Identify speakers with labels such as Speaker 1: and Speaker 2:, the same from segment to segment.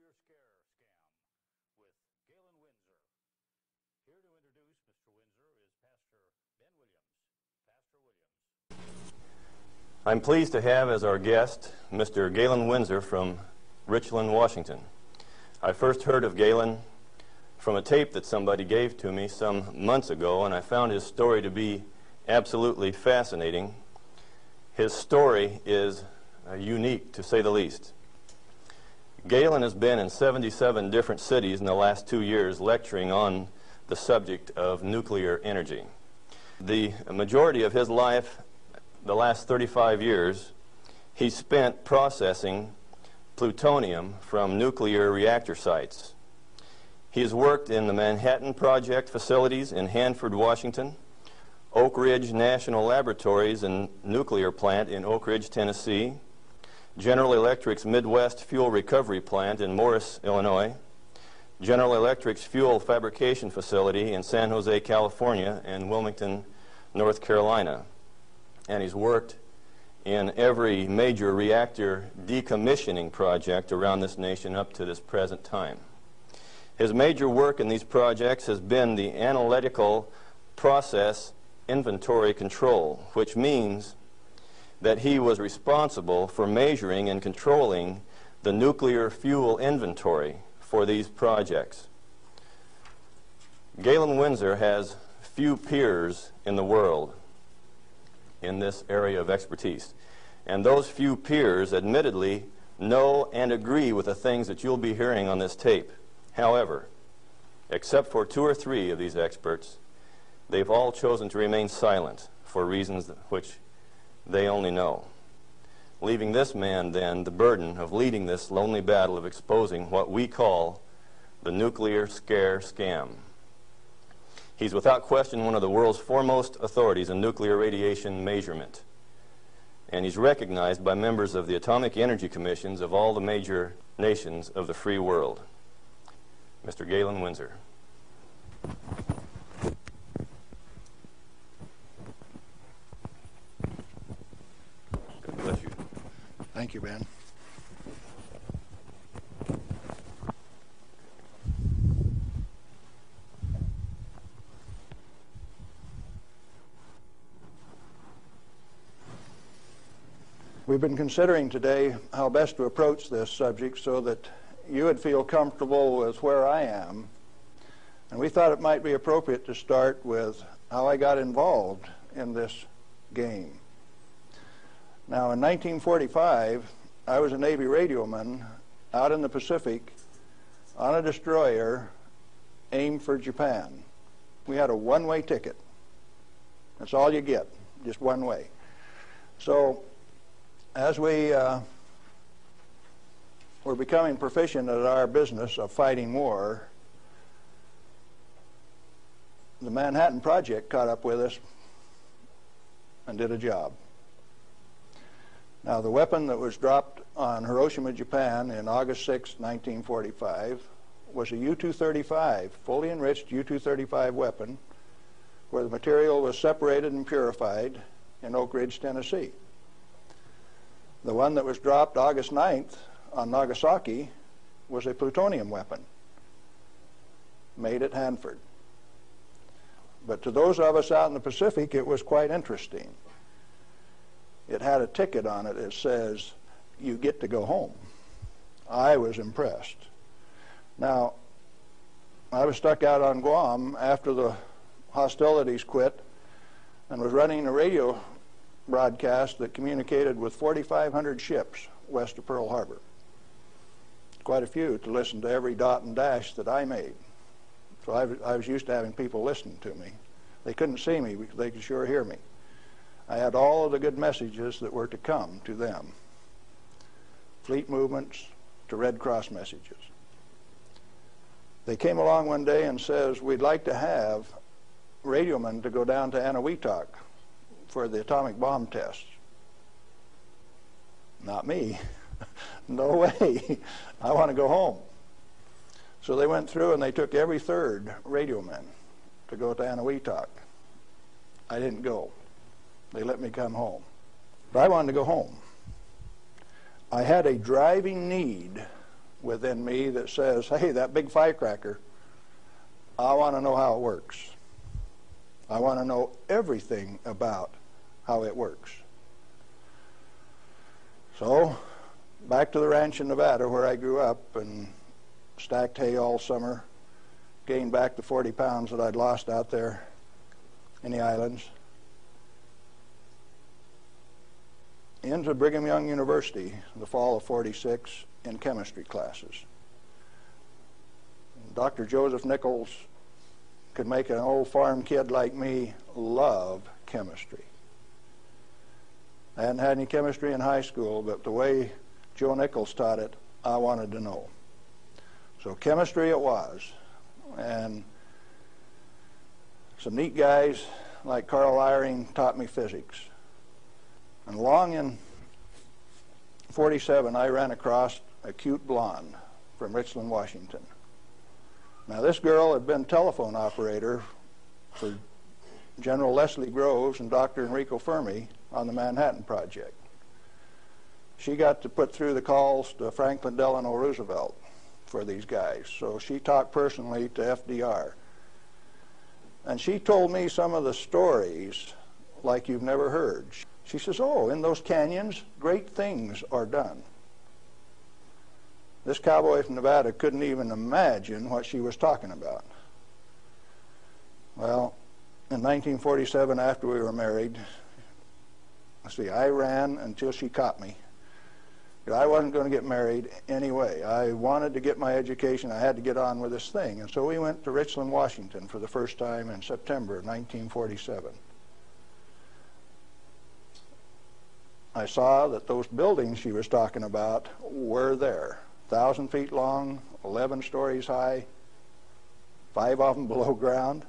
Speaker 1: nuclear scare scam with Galen Winsor. Here to introduce Mr. Winsor is Pastor Ben Williams. Pastor Williams.
Speaker 2: I'm pleased to have as our guest Mr. Galen Winsor from Richland, Washington. I first heard of Galen from a tape that somebody gave to me some months ago, and I found his story to be absolutely fascinating. His story is unique, to say the least. Galen has been in 77 different cities in the last 2 years lecturing on the subject of nuclear energy. The majority of his life, the last 35 years, he spent processing plutonium from nuclear reactor sites. He has worked in the Manhattan Project facilities in Hanford, Washington, Oak Ridge National Laboratories and Nuclear Plant in Oak Ridge, Tennessee, General Electric's Midwest Fuel Recovery Plant in Morris, Illinois, General Electric's Fuel Fabrication Facility in San Jose, California, and Wilmington, North Carolina. And he's worked in every major reactor decommissioning project around this nation up to this present time. His major work in these projects has been the analytical process inventory control, which means that he was responsible for measuring and controlling the nuclear fuel inventory for these projects. Galen Winsor has few peers in the world in this area of expertise. And those few peers admittedly know and agree with the things that you'll be hearing on this tape. However, except for 2 or 3 of these experts, they've all chosen to remain silent for reasons which they only know, leaving this man then the burden of leading this lonely battle of exposing what we call the nuclear scare scam. He's without question one of the world's foremost authorities in nuclear radiation measurement, and he's recognized by members of the Atomic Energy Commissions of all the major nations of the free world. Mr. Galen Winsor. God bless you.
Speaker 3: Thank you, Ben. We've been considering today how best to approach this subject so that you would feel comfortable with where I am. And we thought it might be appropriate to start with how I got involved in this game. Now, in 1945, I was a Navy radioman out in the Pacific on a destroyer aimed for Japan. We had a one-way ticket. That's all you get, just one way. So as we were becoming proficient at our business of fighting war, the Manhattan Project caught up with us and did a job. Now, the weapon that was dropped on Hiroshima, Japan in August 6, 1945 was a U-235, fully enriched U-235 weapon, where the material was separated and purified in Oak Ridge, Tennessee. The one that was dropped August 9th on Nagasaki was a plutonium weapon made at Hanford. But to those of us out in the Pacific, it was quite interesting. It had a ticket on it that says, "You get to go home." I was impressed. Now, I was stuck out on Guam after the hostilities quit and was running a radio broadcast that communicated with 4,500 ships west of Pearl Harbor. Quite a few to listen to every dot and dash that I made. So I was used to having people listening to me. They couldn't see me, but they could sure hear me. I had all of the good messages that were to come to them. Fleet movements to Red Cross messages. They came along one day and says, "We'd like to have radiomen to go down to Eniwetok for the atomic bomb tests." Not me. No way. I want to go home. So they went through and they took every 3rd radioman to go to Eniwetok. I didn't go. They let me come home. But I wanted to go home. I had a driving need within me that says, hey, that big firecracker, I want to know how it works. I want to know everything about how it works. So, back to the ranch in Nevada where I grew up and stacked hay all summer, gained back the 40 pounds that I'd lost out there in the islands. Into Brigham Young University in the fall of '46 in chemistry classes. Dr. Joseph Nichols could make an old farm kid like me love chemistry. I hadn't had any chemistry in high school, but the way Joe Nichols taught it, I wanted to know. So chemistry it was. And some neat guys like Carl Eyring taught me physics. And along in '47, I ran across a cute blonde from Richland, Washington. Now, this girl had been telephone operator for General Leslie Groves and Dr. Enrico Fermi on the Manhattan Project. She got to put through the calls to Franklin Delano Roosevelt for these guys, so she talked personally to FDR. And she told me some of the stories like you've never heard. She says, oh, in those canyons, great things are done. This cowboy from Nevada couldn't even imagine what she was talking about. Well, in 1947, after we were married, I ran until she caught me. I wasn't going to get married anyway. I wanted to get my education. I had to get on with this thing. And so we went to Richland, Washington for the first time in September of 1947. I saw that those buildings she was talking about were there. 1,000 feet long, 11 stories high, 5 of them below ground.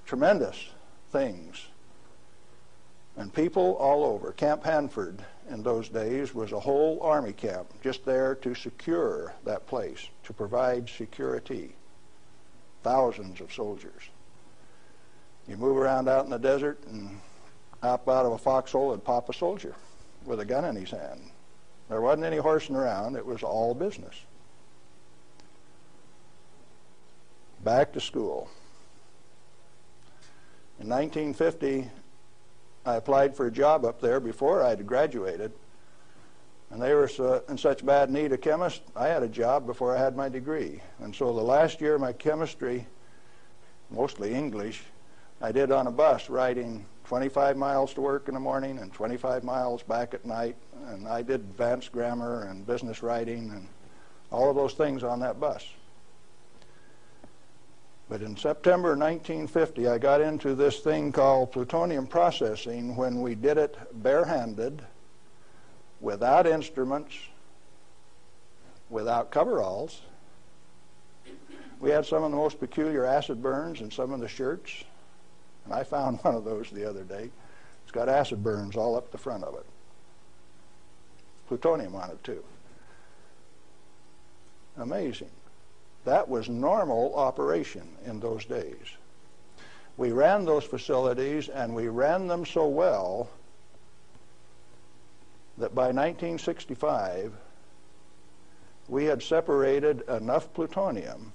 Speaker 3: Tremendous things. And people all over. Camp Hanford in those days was a whole army camp just there to secure that place, to provide security. Thousands of soldiers. You move around out in the desert and hop out of a foxhole and pop a soldier with a gun in his hand. There wasn't any horsing around. It was all business. Back to school. In 1950, I applied for a job up there before I had graduated, and they were in such bad need of chemists, I had a job before I had my degree. And so the last year of my chemistry, mostly English, I did on a bus, riding 25 miles to work in the morning and 25 miles back at night, and I did advanced grammar and business writing and all of those things on that bus. But in September 1950, I got into this thing called plutonium processing when we did it barehanded, without instruments, without coveralls. We had some of the most peculiar acid burns in some of the shirts. And I found one of those the other day. It's got acid burns all up the front of it. Plutonium on it, too. Amazing. That was normal operation in those days. We ran those facilities, and we ran them so well that by 1965, we had separated enough plutonium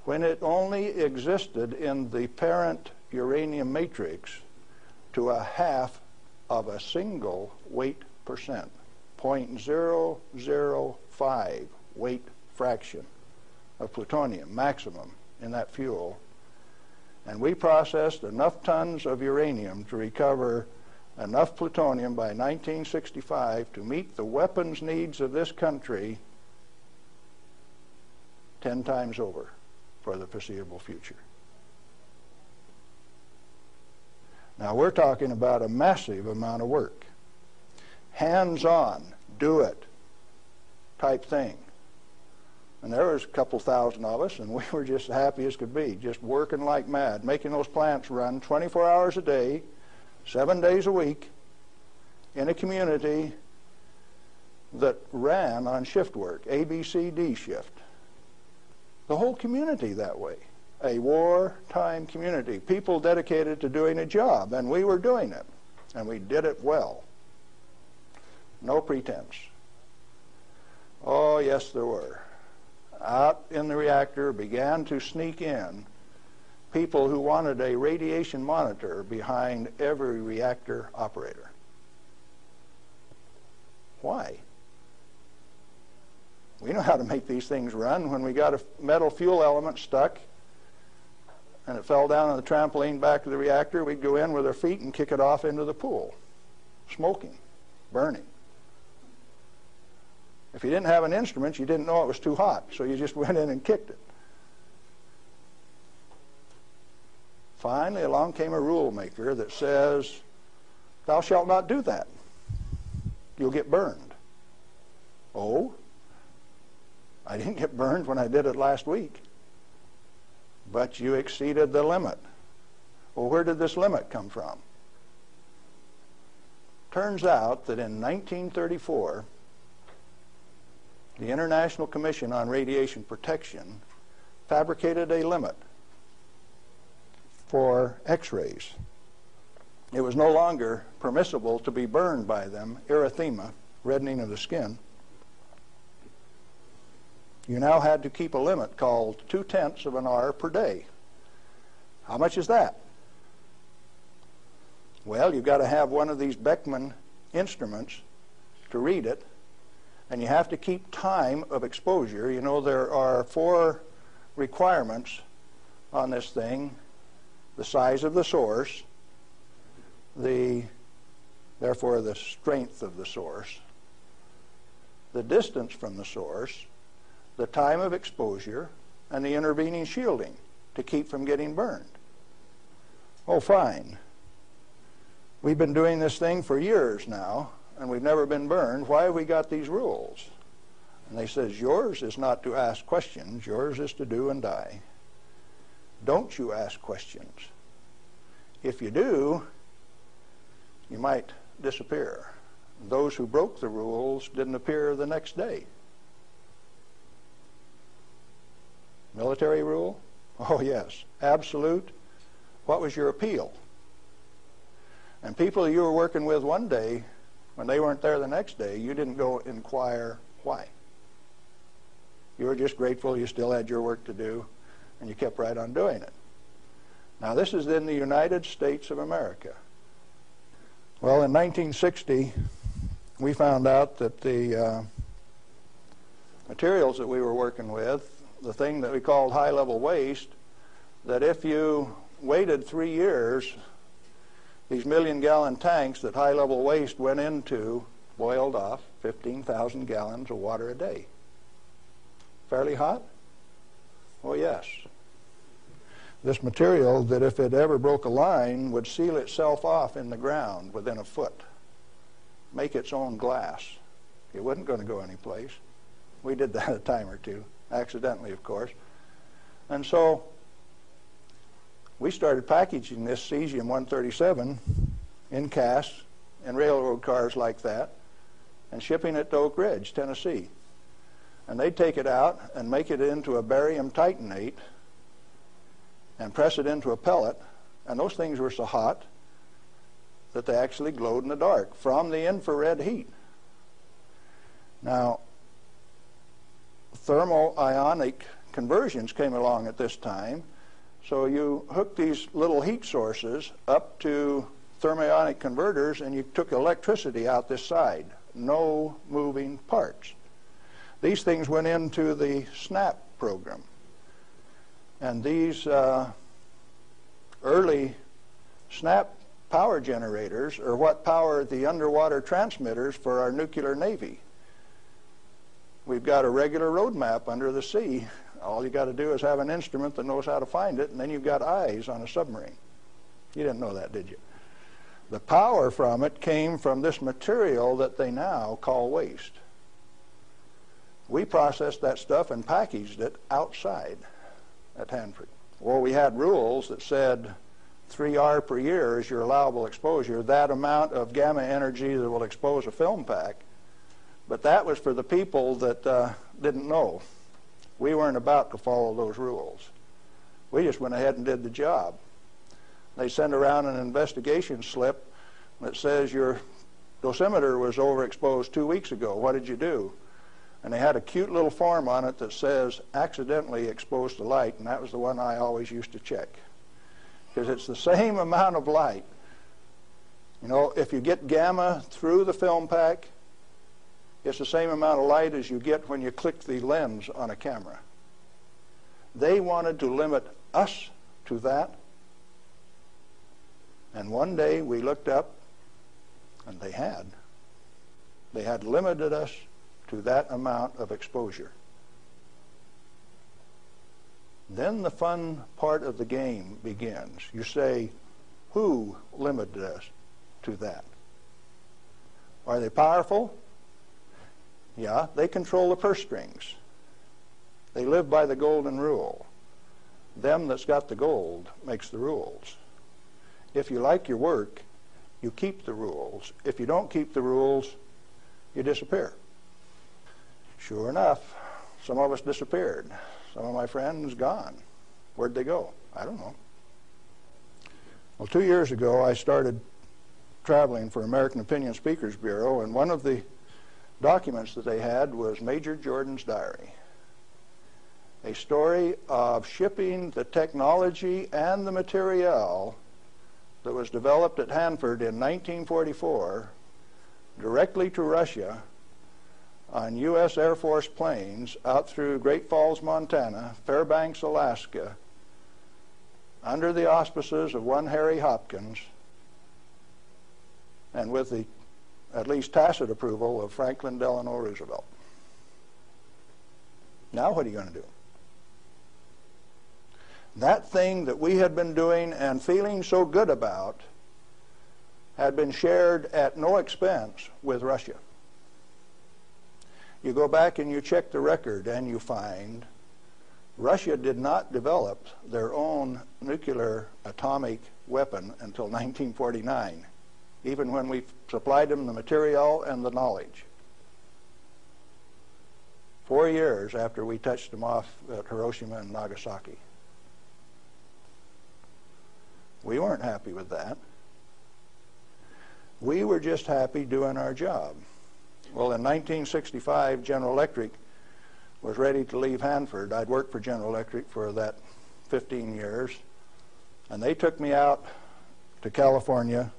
Speaker 3: when it only existed in the parent uranium matrix to a half of a single weight percent, 0.005 weight fraction of plutonium maximum in that fuel. And we processed enough tons of uranium to recover enough plutonium by 1965 to meet the weapons needs of this country 10 times over for the foreseeable future. Now we're talking about a massive amount of work. Hands-on, do it type thing. And there was a couple thousand of us, and we were just happy as could be, just working like mad, making those plants run 24 hours a day, 7 days a week, in a community that ran on shift work, ABCD shift. The whole community that way. A wartime community. People dedicated to doing a job, and we were doing it. And we did it well. No pretense. Oh, yes, there were. Out in the reactor began to sneak in people who wanted a radiation monitor behind every reactor operator. Why? We know how to make these things run. When we got a metal fuel element stuck and it fell down on the trampoline back of the reactor, we'd go in with our feet and kick it off into the pool, smoking, burning. If you didn't have an instrument, you didn't know it was too hot, so you just went in and kicked it. Finally, along came a rule maker that says, thou shalt not do that. You'll get burned. Oh, I didn't get burned when I did it last week. But you exceeded the limit. Well, where did this limit come from? Turns out that in 1934, the International Commission on Radiation Protection fabricated a limit for X-rays. It was no longer permissible to be burned by them, erythema, reddening of the skin. You now had to keep a limit called 0.2 of an hour per day. How much is that? Well, you've got to have one of these Beckman instruments to read it, and you have to keep time of exposure. You know, there are 4 requirements on this thing: the size of the source, therefore the strength of the source, the distance from the source, the time of exposure, and the intervening shielding to keep from getting burned. Oh, fine. We've been doing this thing for years now, and we've never been burned. Why have we got these rules? And they says, yours is not to ask questions, yours is to do and die. Don't you ask questions. If you do, you might disappear. Those who broke the rules didn't appear the next day. Military rule? Oh, yes. Absolute. What was your appeal? And people you were working with one day, when they weren't there the next day, you didn't go inquire why. You were just grateful you still had your work to do, and you kept right on doing it. Now, this is in the United States of America. Well, in 1960, we found out that the materials that we were working with, the thing that we called high-level waste, that if you waited 3 years, these million-gallon tanks that high-level waste went into boiled off 15,000 gallons of water a day. Fairly hot? Oh, yes. This material that if it ever broke a line would seal itself off in the ground within a foot, make its own glass. It wasn't going to go anyplace. We did that a time or two, accidentally, of course. And so we started packaging this cesium-137 in casks in railroad cars like that and shipping it to Oak Ridge, Tennessee. And they'd take it out and make it into a barium titanate and press it into a pellet, and those things were so hot that they actually glowed in the dark from the infrared heat. Now, thermoionic conversions came along at this time, so you hooked these little heat sources up to thermionic converters and you took electricity out this side. No moving parts. These things went into the SNAP program. And these early SNAP power generators are what powered the underwater transmitters for our nuclear navy. We've got a regular road map under the sea. All you got to do is have an instrument that knows how to find it, and then you've got eyes on a submarine. You didn't know that, did you? The power from it came from this material that they now call waste. We processed that stuff and packaged it outside at Hanford. Well, we had rules that said 3R per year is your allowable exposure, that amount of gamma energy that will expose a film pack. But that was for the people that didn't know. We weren't about to follow those rules. We just went ahead and did the job. They send around an investigation slip that says your dosimeter was overexposed 2 weeks ago. What did you do? And they had a cute little form on it that says accidentally exposed to light, and that was the one I always used to check. Because it's the same amount of light. You know, if you get gamma through the film pack, it's the same amount of light as you get when you click the lens on a camera. They wanted to limit us to that. And one day we looked up, and they had. They had limited us to that amount of exposure. Then the fun part of the game begins. You say, who limited us to that? Are they powerful? Yeah, they control the purse strings. They live by the golden rule. Them that's got the gold makes the rules. If you like your work, you keep the rules. If you don't keep the rules, you disappear. Sure enough, some of us disappeared. Some of my friends gone. Where'd they go? I don't know. Well, 2 years ago, I started traveling for American Opinion Speakers Bureau, and one of the documents that they had was Major Jordan's diary. A story of shipping the technology and the materiel that was developed at Hanford in 1944 directly to Russia on U.S. Air Force planes out through Great Falls, Montana, Fairbanks, Alaska, under the auspices of one Harry Hopkins, and with the at least tacit approval of Franklin Delano Roosevelt. Now what are you going to do? That thing that we had been doing and feeling so good about had been shared at no expense with Russia. You go back and you check the record and you find Russia did not develop their own nuclear atomic weapon until 1949, even when we supplied them the material and the knowledge. 4 years after we touched them off at Hiroshima and Nagasaki. We weren't happy with that. We were just happy doing our job. Well, in 1965, General Electric was ready to leave Hanford. I'd worked for General Electric for that 15 years, and they took me out to California,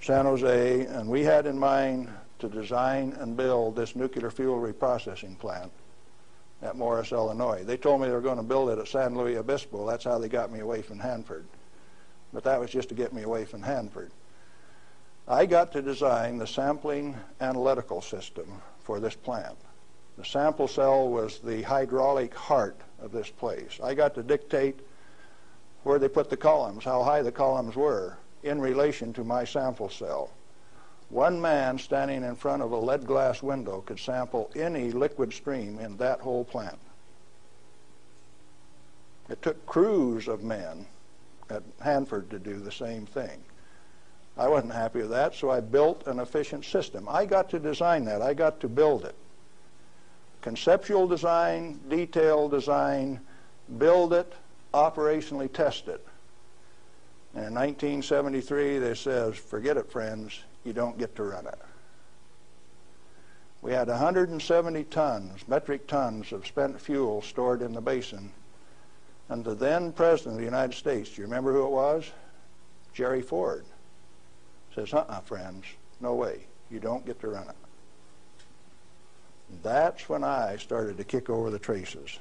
Speaker 3: San Jose, and we had in mind to design and build this nuclear fuel reprocessing plant at Morris, Illinois. They told me they were going to build it at San Luis Obispo. That's how they got me away from Hanford. But that was just to get me away from Hanford. I got to design the sampling analytical system for this plant. The sample cell was the hydraulic heart of this place. I got to dictate where they put the columns, how high the columns were in relation to my sample cell. One man standing in front of a lead glass window could sample any liquid stream in that whole plant. It took crews of men at Hanford to do the same thing. I wasn't happy with that, so I built an efficient system. I got to design that. I got to build it. Conceptual design, detailed design, build it, operationally test it. And in 1973, they says, forget it, friends, you don't get to run it. We had 170 tons, metric tons of spent fuel stored in the basin. And the then President of the United States, do you remember who it was? Jerry Ford. Says, friends, no way. You don't get to run it. That's when I started to kick over the traces.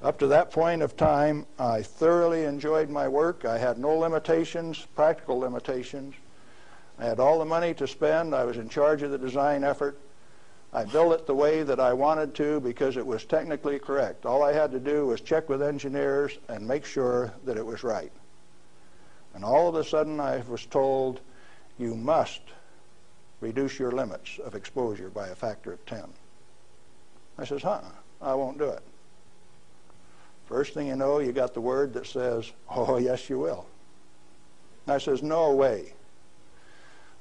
Speaker 3: Up to that point of time, I thoroughly enjoyed my work. I had no limitations, practical limitations. I had all the money to spend. I was in charge of the design effort. I built it the way that I wanted to because it was technically correct. All I had to do was check with engineers and make sure that it was right. And all of a sudden I was told, you must reduce your limits of exposure by a factor of 10. I says, I won't do it. First thing you know, you got the word that says, oh, yes, you will. And I says, no way.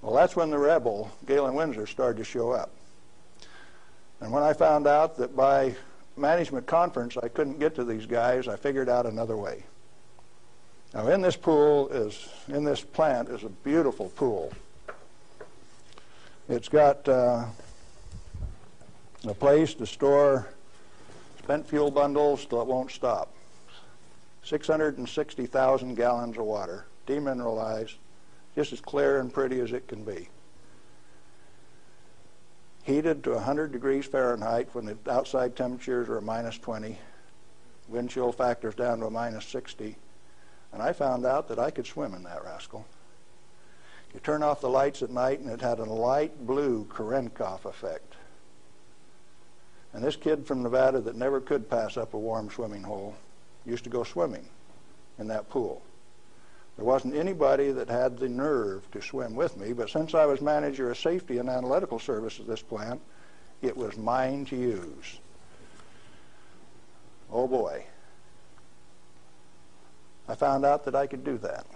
Speaker 3: Well, that's when the rebel, Galen Winsor, started to show up. And when I found out that by management conference I couldn't get to these guys, I figured out another way. Now in this plant is a beautiful pool. It's got a place to store spent fuel bundles till it won't stop. 660,000 gallons of water, demineralized, just as clear and pretty as it can be. Heated to 100 degrees Fahrenheit when the outside temperatures are minus 20, wind chill factors down to a minus 60, and I found out that I could swim in that rascal. You turn off the lights at night and it had a light blue Cherenkov effect. And this kid from Nevada that never could pass up a warm swimming hole used to go swimming in that pool. There wasn't anybody that had the nerve to swim with me, but since I was manager of safety and analytical service at this plant, it was mine to use. Oh boy. I found out that I could do that.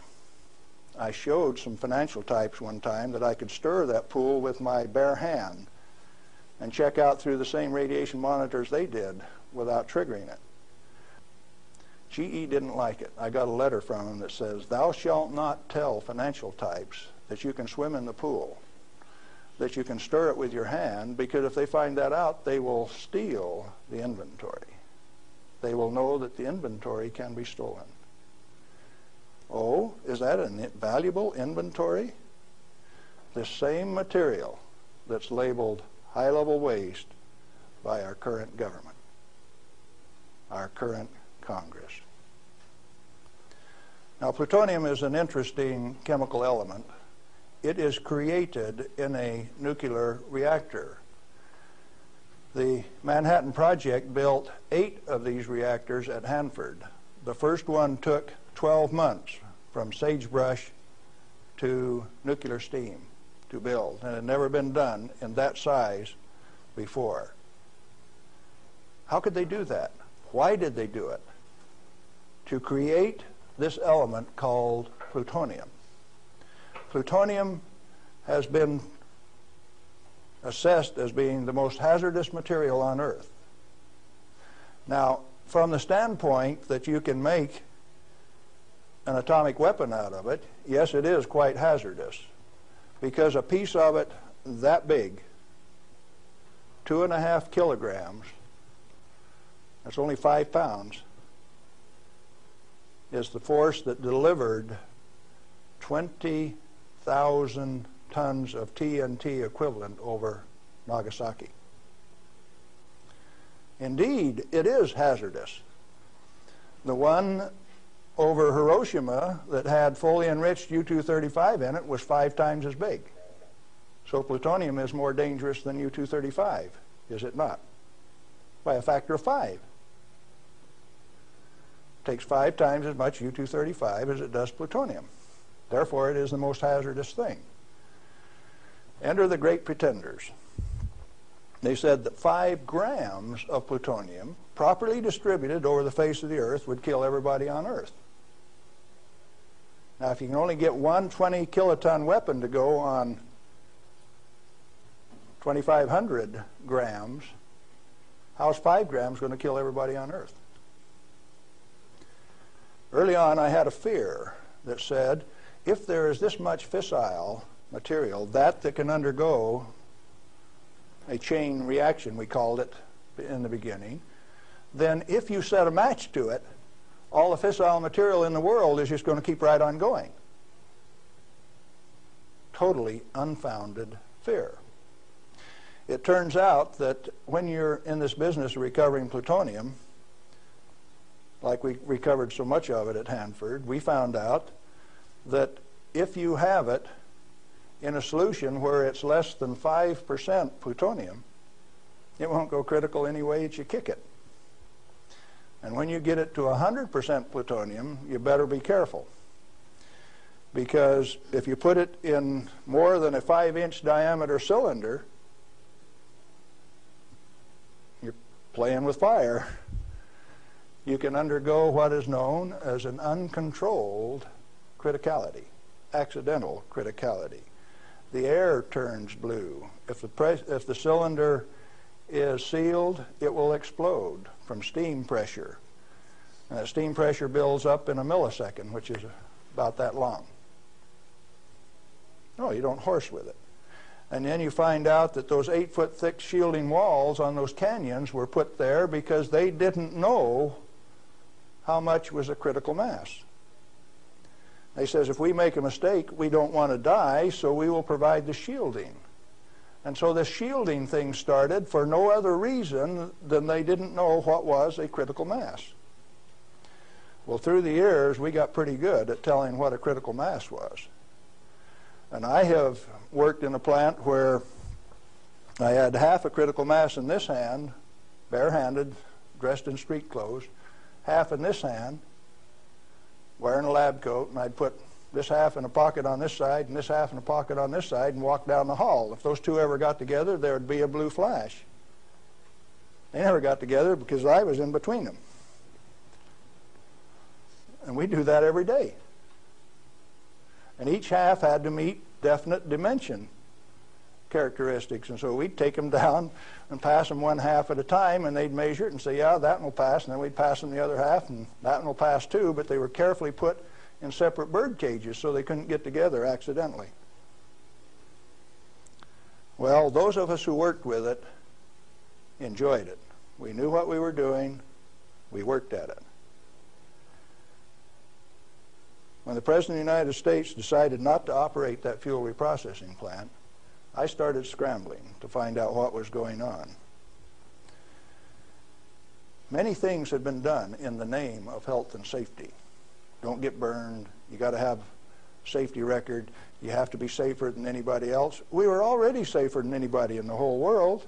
Speaker 3: I showed some financial types one time that I could stir that pool with my bare hand and check out through the same radiation monitors they did without triggering it. GE didn't like it. I got a letter from him that says, "Thou shalt not tell financial types that you can swim in the pool, that you can stir it with your hand, because if they find that out, they will steal the inventory. They will know that the inventory can be stolen." Oh, is that a valuable inventory? The same material that's labeled high-level waste by our current government, our current Congress. Now, plutonium is an interesting chemical element. It is created in a nuclear reactor. The Manhattan Project built 8 of these reactors at Hanford. The first one took 12 months from sagebrush to nuclear steam to build, and it had never been done in that size before. How could they do that? Why did they do it? To create this element called plutonium. Plutonium has been assessed as being the most hazardous material on Earth. Now, from the standpoint that you can make an atomic weapon out of it, yes, it is quite hazardous, because a piece of it that big, 2.5 kilograms, that's only 5 pounds, is the force that delivered 20,000 tons of TNT equivalent over Nagasaki. Indeed, it is hazardous. The one over Hiroshima that had fully enriched U-235 in it was 5 times as big. So plutonium is more dangerous than U-235, is it not? By a factor of 5. It takes 5 times as much U-235 as it does plutonium. Therefore, it is the most hazardous thing. Enter the great pretenders. They said that 5 grams of plutonium, properly distributed over the face of the Earth, would kill everybody on Earth. Now, if you can only get one 20-kiloton weapon to go on 2,500 grams, how's 5 grams going to kill everybody on Earth? Early on, I had a fear that said, if there is this much fissile material, that can undergo a chain reaction, we called it in the beginning, then if you set a match to it, all the fissile material in the world is just going to keep right on going. Totally unfounded fear. It turns out that when you're in this business of recovering plutonium, like we recovered so much of it at Hanford, we found out that if you have it in a solution where it's less than 5% plutonium, it won't go critical any way that you kick it. And when you get it to 100% plutonium, you better be careful. Because if you put it in more than a 5-inch diameter cylinder, you're playing with fire. You can undergo what is known as an uncontrolled criticality, accidental criticality. The air turns blue. If the cylinder is sealed, it will explode from steam pressure. And that steam pressure builds up in a millisecond, which is about that long. No, you don't horse with it. And then you find out that those 8-foot thick shielding walls on those canyons were put there because they didn't know how much was a critical mass. They says, if we make a mistake, we don't want to die, so we will provide the shielding. And so the shielding thing started for no other reason than they didn't know what was a critical mass. Well, through the years, we got pretty good at telling what a critical mass was. And I have worked in a plant where I had half a critical mass in this hand, barehanded, dressed in street clothes, half in this hand, wearing a lab coat, and I'd put this half in a pocket on this side and this half in a pocket on this side and walk down the hall. If those two ever got together, there would be a blue flash. They never got together because I was in between them. And we do that every day. And each half had to meet definite dimension characteristics. And so we'd take them down and pass them one half at a time, and they'd measure it and say, yeah, that one will pass. And then we'd pass them the other half, and that one will pass too. But they were carefully put in separate bird cages so they couldn't get together accidentally. Well, those of us who worked with it enjoyed it. We knew what we were doing. We worked at it. When the President of the United States decided not to operate that fuel reprocessing plant, I started scrambling to find out what was going on. Many things had been done in the name of health and safety. Don't get burned. You got to have a safety record. You have to be safer than anybody else. We were already safer than anybody in the whole world.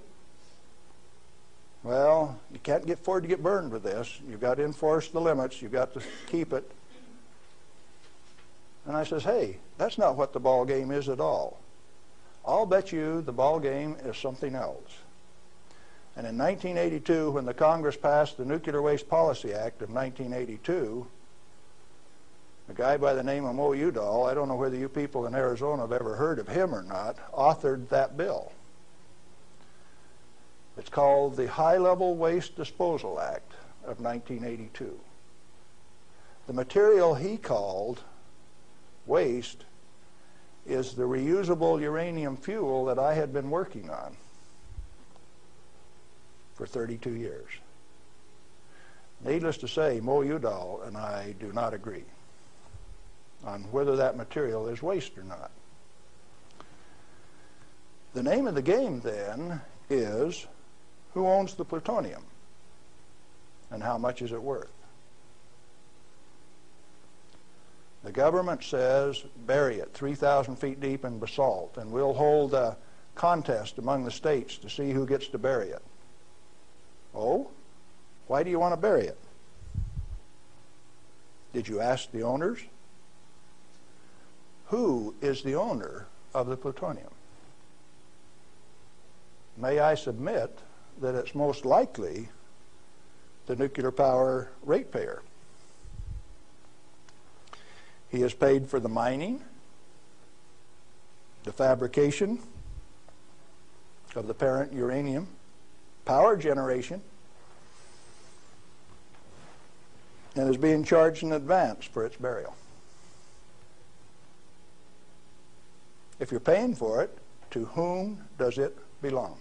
Speaker 3: Well, you can't afford to get burned with this. You've got to enforce the limits. You've got to keep it. And I says, hey, that's not what the ball game is at all. I'll bet you the ball game is something else. And in 1982, when the Congress passed the Nuclear Waste Policy Act of 1982, a guy by the name of Mo Udall, I don't know whether you people in Arizona have ever heard of him or not, authored that bill. It's called the High-Level Waste Disposal Act of 1982. The material he called waste is the reusable uranium fuel that I had been working on for 32 years. Needless to say, Mo Udall and I do not agree on whether that material is waste or not. The name of the game then is, who owns the plutonium and how much is it worth? The government says, bury it 3,000 feet deep in basalt, and we'll hold a contest among the states to see who gets to bury it. Oh? Why do you want to bury it? Did you ask the owners? Who is the owner of the plutonium? May I submit that it's most likely the nuclear power ratepayer. He is paid for the mining, the fabrication of the parent uranium, power generation, and is being charged in advance for its burial. If you're paying for it, to whom does it belong?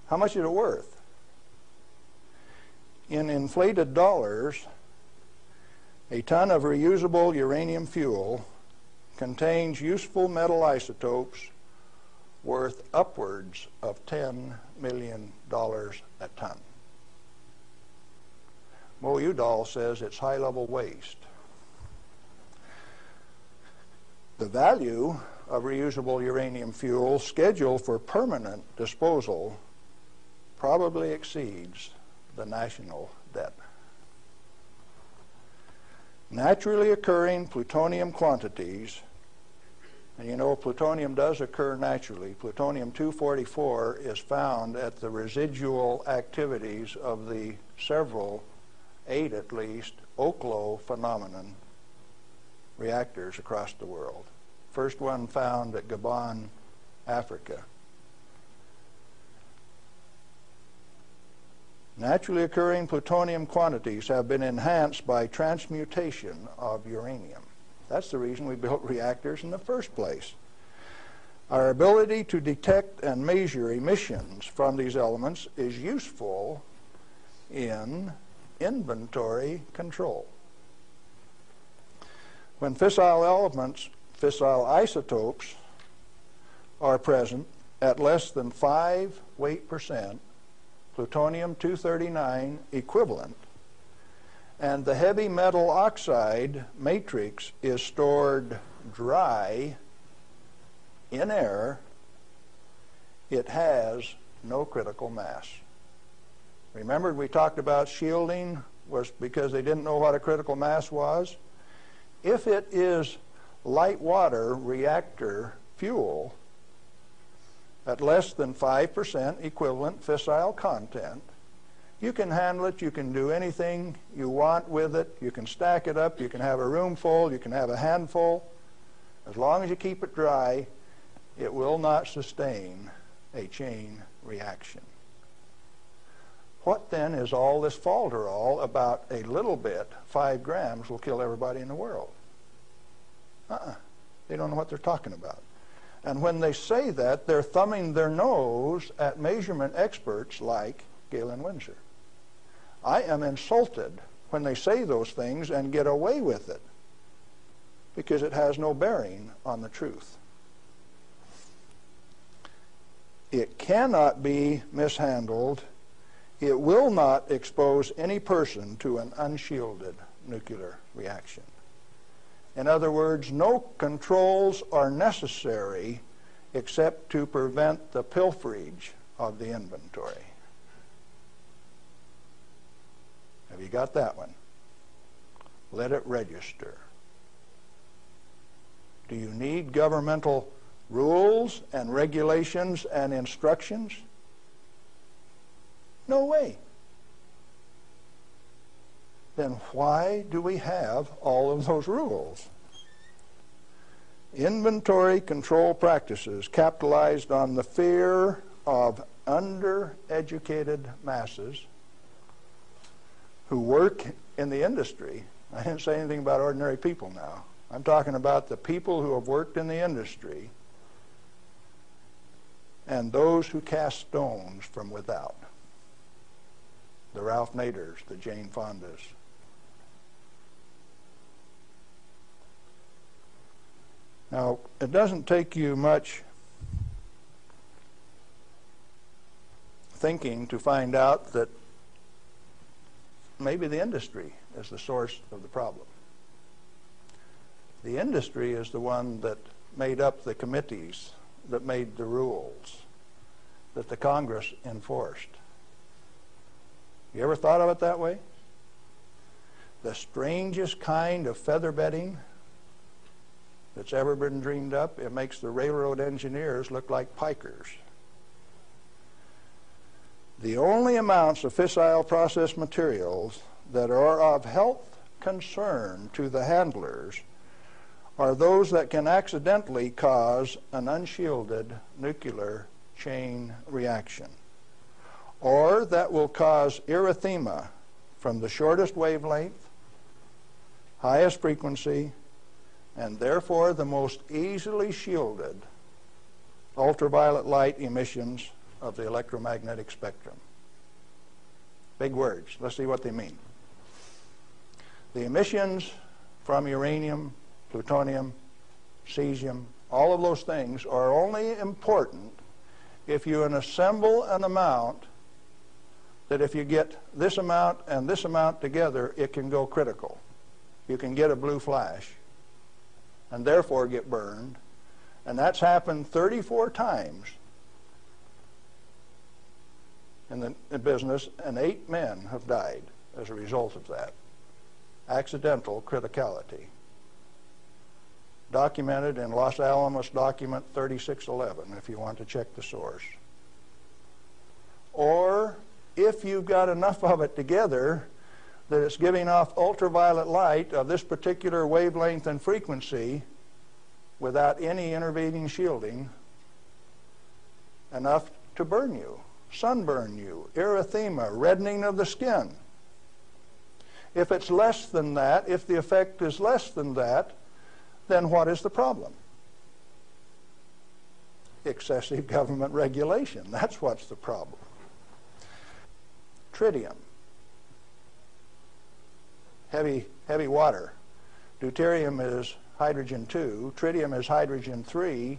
Speaker 3: How much is it worth? In inflated dollars, a ton of reusable uranium fuel contains useful metal isotopes worth upwards of $10 million a ton. Mo Udall says it's high-level waste. The value of reusable uranium fuel scheduled for permanent disposal probably exceeds the national debt. Naturally occurring plutonium quantities, and you know plutonium does occur naturally. Plutonium-244 is found at the residual activities of the several, 8 at least, Oklo phenomenon reactors across the world. First one found at Gabon, Africa. Naturally occurring plutonium quantities have been enhanced by transmutation of uranium. That's the reason we built reactors in the first place. Our ability to detect and measure emissions from these elements is useful in inventory control. When fissile elements, fissile isotopes, are present at less than 5 weight percent, plutonium-239 equivalent, and the heavy metal oxide matrix is stored dry in air, it has no critical mass. Remember, we talked about shielding was because they didn't know what a critical mass was? If it is light water reactor fuel at less than 5% equivalent fissile content, you can handle it, you can do anything you want with it, you can stack it up, you can have a room full, you can have a handful. As long as you keep it dry, it will not sustain a chain reaction. What then is all this falderall about a little bit, 5 grams, will kill everybody in the world? They don't know what they're talking about. And when they say that, they're thumbing their nose at measurement experts like Galen Winsor. I am insulted when they say those things and get away with it, because it has no bearing on the truth. It cannot be mishandled. It will not expose any person to an unshielded nuclear reaction. In other words, no controls are necessary except to prevent the pilferage of the inventory. Have you got that one? Let it register. Do you need governmental rules and regulations and instructions? No way. Then why do we have all of those rules? Inventory control practices capitalized on the fear of undereducated masses who work in the industry. I didn't say anything about ordinary people now. I'm talking about the people who have worked in the industry and those who cast stones from without. The Ralph Naders, the Jane Fondas. Now, it doesn't take you much thinking to find out that maybe the industry is the source of the problem. The industry is the one that made up the committees that made the rules that the Congress enforced. You ever thought of it that way? The strangest kind of feather bedding that's ever been dreamed up, it makes the railroad engineers look like pikers. The only amounts of fissile process materials that are of health concern to the handlers are those that can accidentally cause an unshielded nuclear chain reaction, or that will cause erythema from the shortest wavelength, highest frequency, and therefore the most easily shielded ultraviolet light emissions of the electromagnetic spectrum. Big words. Let's see what they mean. The emissions from uranium, plutonium, cesium, all of those things are only important if you assemble an amount that if you get this amount and this amount together, it can go critical. You can get a blue flash and therefore get burned. And that's happened 34 times in the business, and 8 men have died as a result of that. Accidental criticality. Documented in Los Alamos document 3611, if you want to check the source. Or if you've got enough of it together that it's giving off ultraviolet light of this particular wavelength and frequency without any intervening shielding, enough to burn you, sunburn you, erythema, reddening of the skin. If it's less than that, if the effect is less than that, then what is the problem? excessive government regulation. That's what's the problem. Tritium, heavy water. Deuterium is hydrogen 2. Tritium is hydrogen 3.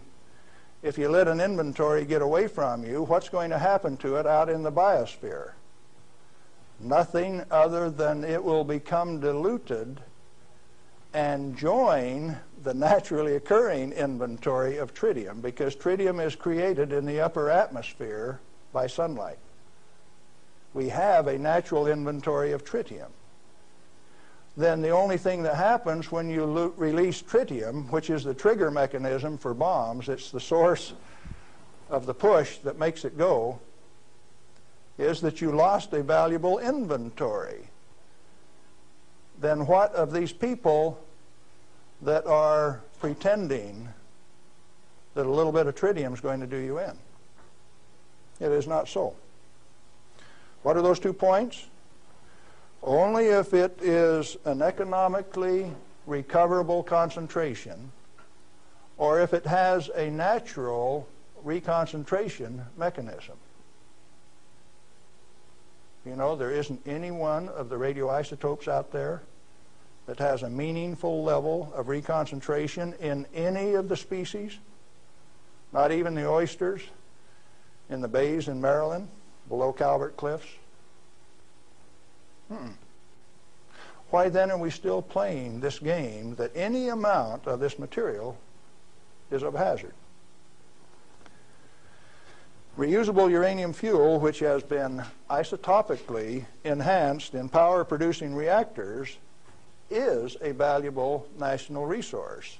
Speaker 3: If you let an inventory get away from you, what's going to happen to it out in the biosphere? Nothing other than it will become diluted and join the naturally occurring inventory of tritium, because tritium is created in the upper atmosphere by sunlight. We have a natural inventory of tritium. Then the only thing that happens when you release tritium, which is the trigger mechanism for bombs, it's the source of the push that makes it go, is that you lost a valuable inventory. Then what of these people that are pretending that a little bit of tritium is going to do you in? It is not so. What are those 2 points? Only if it is an economically recoverable concentration, or if it has a natural reconcentration mechanism. You know, there isn't any one of the radioisotopes out there that has a meaningful level of reconcentration in any of the species, not even the oysters in the bays in Maryland, below Calvert Cliffs. Why then are we still playing this game that any amount of this material is of hazard? Reusable uranium fuel, which has been isotopically enhanced in power-producing reactors, is a valuable national resource,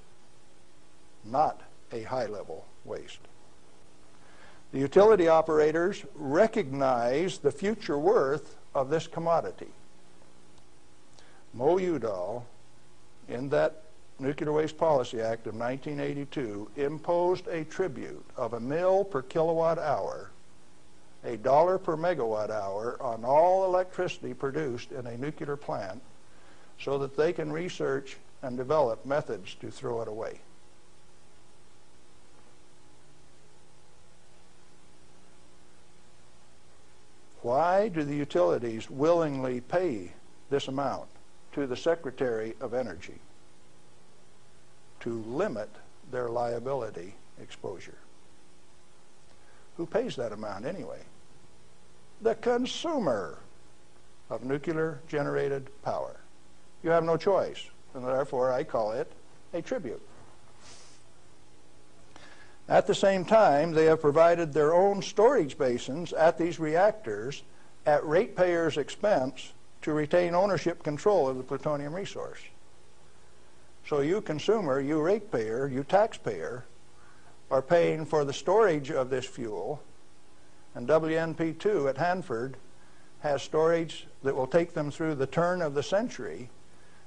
Speaker 3: not a high-level waste. The utility operators recognize the future worth of this commodity. Mo Udall, in that Nuclear Waste Policy Act of 1982, imposed a tribute of $1 per kilowatt hour, $1 per megawatt hour on all electricity produced in a nuclear plant, so that they can research and develop methods to throw it away. Why do the utilities willingly pay this amount to the Secretary of Energy? To limit their liability exposure. Who pays that amount anyway? The consumer of nuclear generated power. You have no choice, and therefore I call it a tribute. At the same time, they have provided their own storage basins at these reactors at ratepayers' expense to retain ownership control of the plutonium resource. So you consumer, you ratepayer, you taxpayer, are paying for the storage of this fuel, and WNP2 at Hanford has storage that will take them through the turn of the century,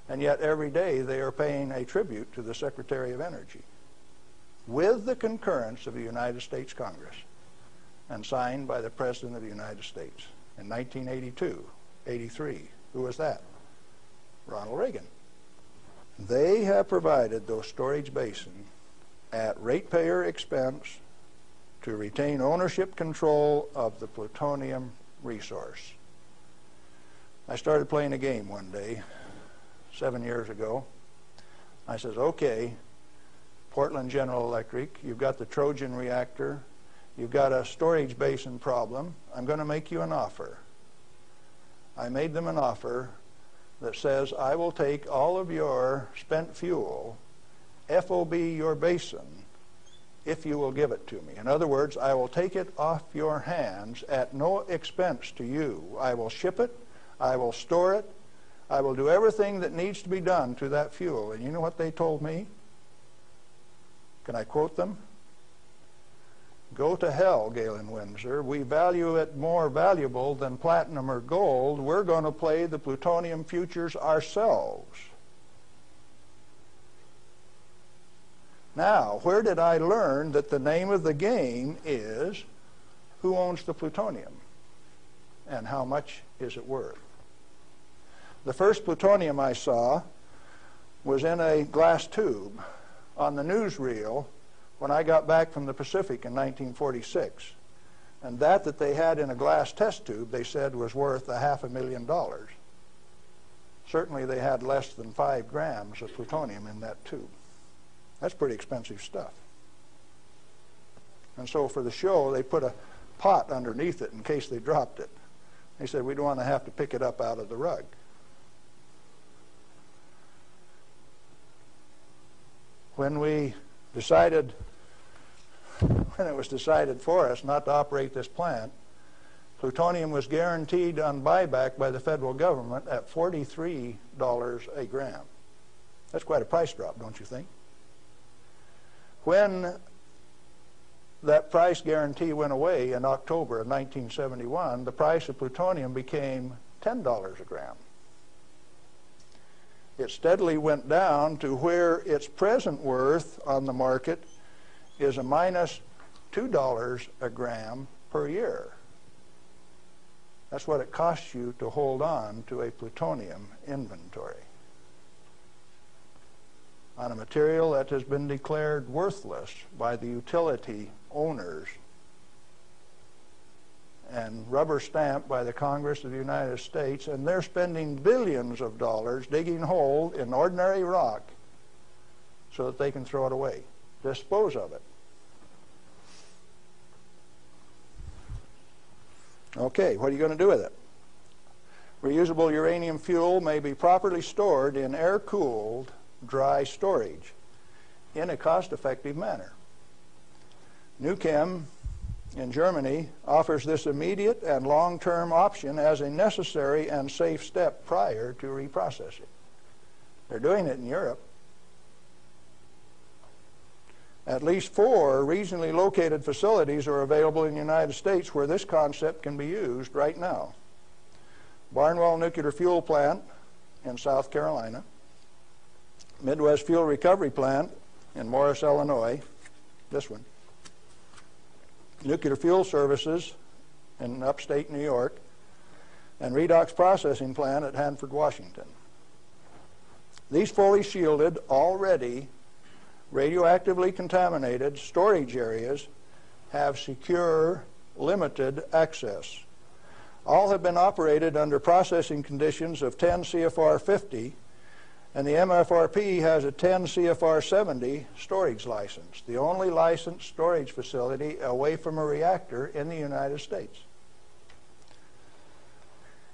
Speaker 3: and yet every day they are paying a tribute to the Secretary of Energy, with the concurrence of the United States Congress, and signed by the President of the United States in 1982, 83. Who was that? Ronald Reagan. They have provided those storage basins at ratepayer expense to retain ownership control of the plutonium resource. I started playing a game one day, 7 years ago. I says, okay, Portland General Electric, you've got the Trojan reactor, you've got a storage basin problem, I'm going to make you an offer. I made them an offer that says, I will take all of your spent fuel, FOB your basin, if you will give it to me. In other words, I will take it off your hands at no expense to you. I will ship it, I will store it, I will do everything that needs to be done to that fuel. And you know what they told me? Can I quote them? Go to hell, Galen Winsor. We value it more valuable than platinum or gold. We're going to play the plutonium futures ourselves. Now, where did I learn that the name of the game is who owns the plutonium and how much is it worth? The first plutonium I saw was in a glass tube. On the newsreel when I got back from the Pacific in 1946. And that they had in a glass test tube, they said, was worth $500,000. Certainly they had less than 5 grams of plutonium in that tube. That's pretty expensive stuff. And so for the show, they put a pot underneath it in case they dropped it. They said, we don't want to have to pick it up out of the rug. When it was decided for us not to operate this plant, plutonium was guaranteed on buyback by the federal government at $43 a gram. That's quite a price drop, don't you think? When that price guarantee went away in October of 1971, the price of plutonium became $10 a gram. It steadily went down to where its present worth on the market is a minus $2 a gram per year. That's what it costs you to hold on to a plutonium inventory on a material that has been declared worthless by the utility owners and rubber stamped by the Congress of the United States, and they're spending billions of dollars digging holes in ordinary rock so that they can throw it away, dispose of it. Okay, what are you going to do with it? Reusable uranium fuel may be properly stored in air-cooled, dry storage in a cost-effective manner. Nuchem in Germany offers this immediate and long-term option as a necessary and safe step prior to reprocessing. They're doing it in Europe. At least 4 regionally located facilities are available in the United States where this concept can be used right now. Barnwell Nuclear Fuel Plant in South Carolina, Midwest Fuel Recovery Plant in Morris, Illinois, this one, Nuclear Fuel Services in upstate New York, and Redox Processing Plant at Hanford, Washington. These fully shielded, already radioactively contaminated storage areas have secure, limited access. All have been operated under processing conditions of 10 CFR 50, and the MFRP has a 10 CFR 70 storage license, the only licensed storage facility away from a reactor in the United States.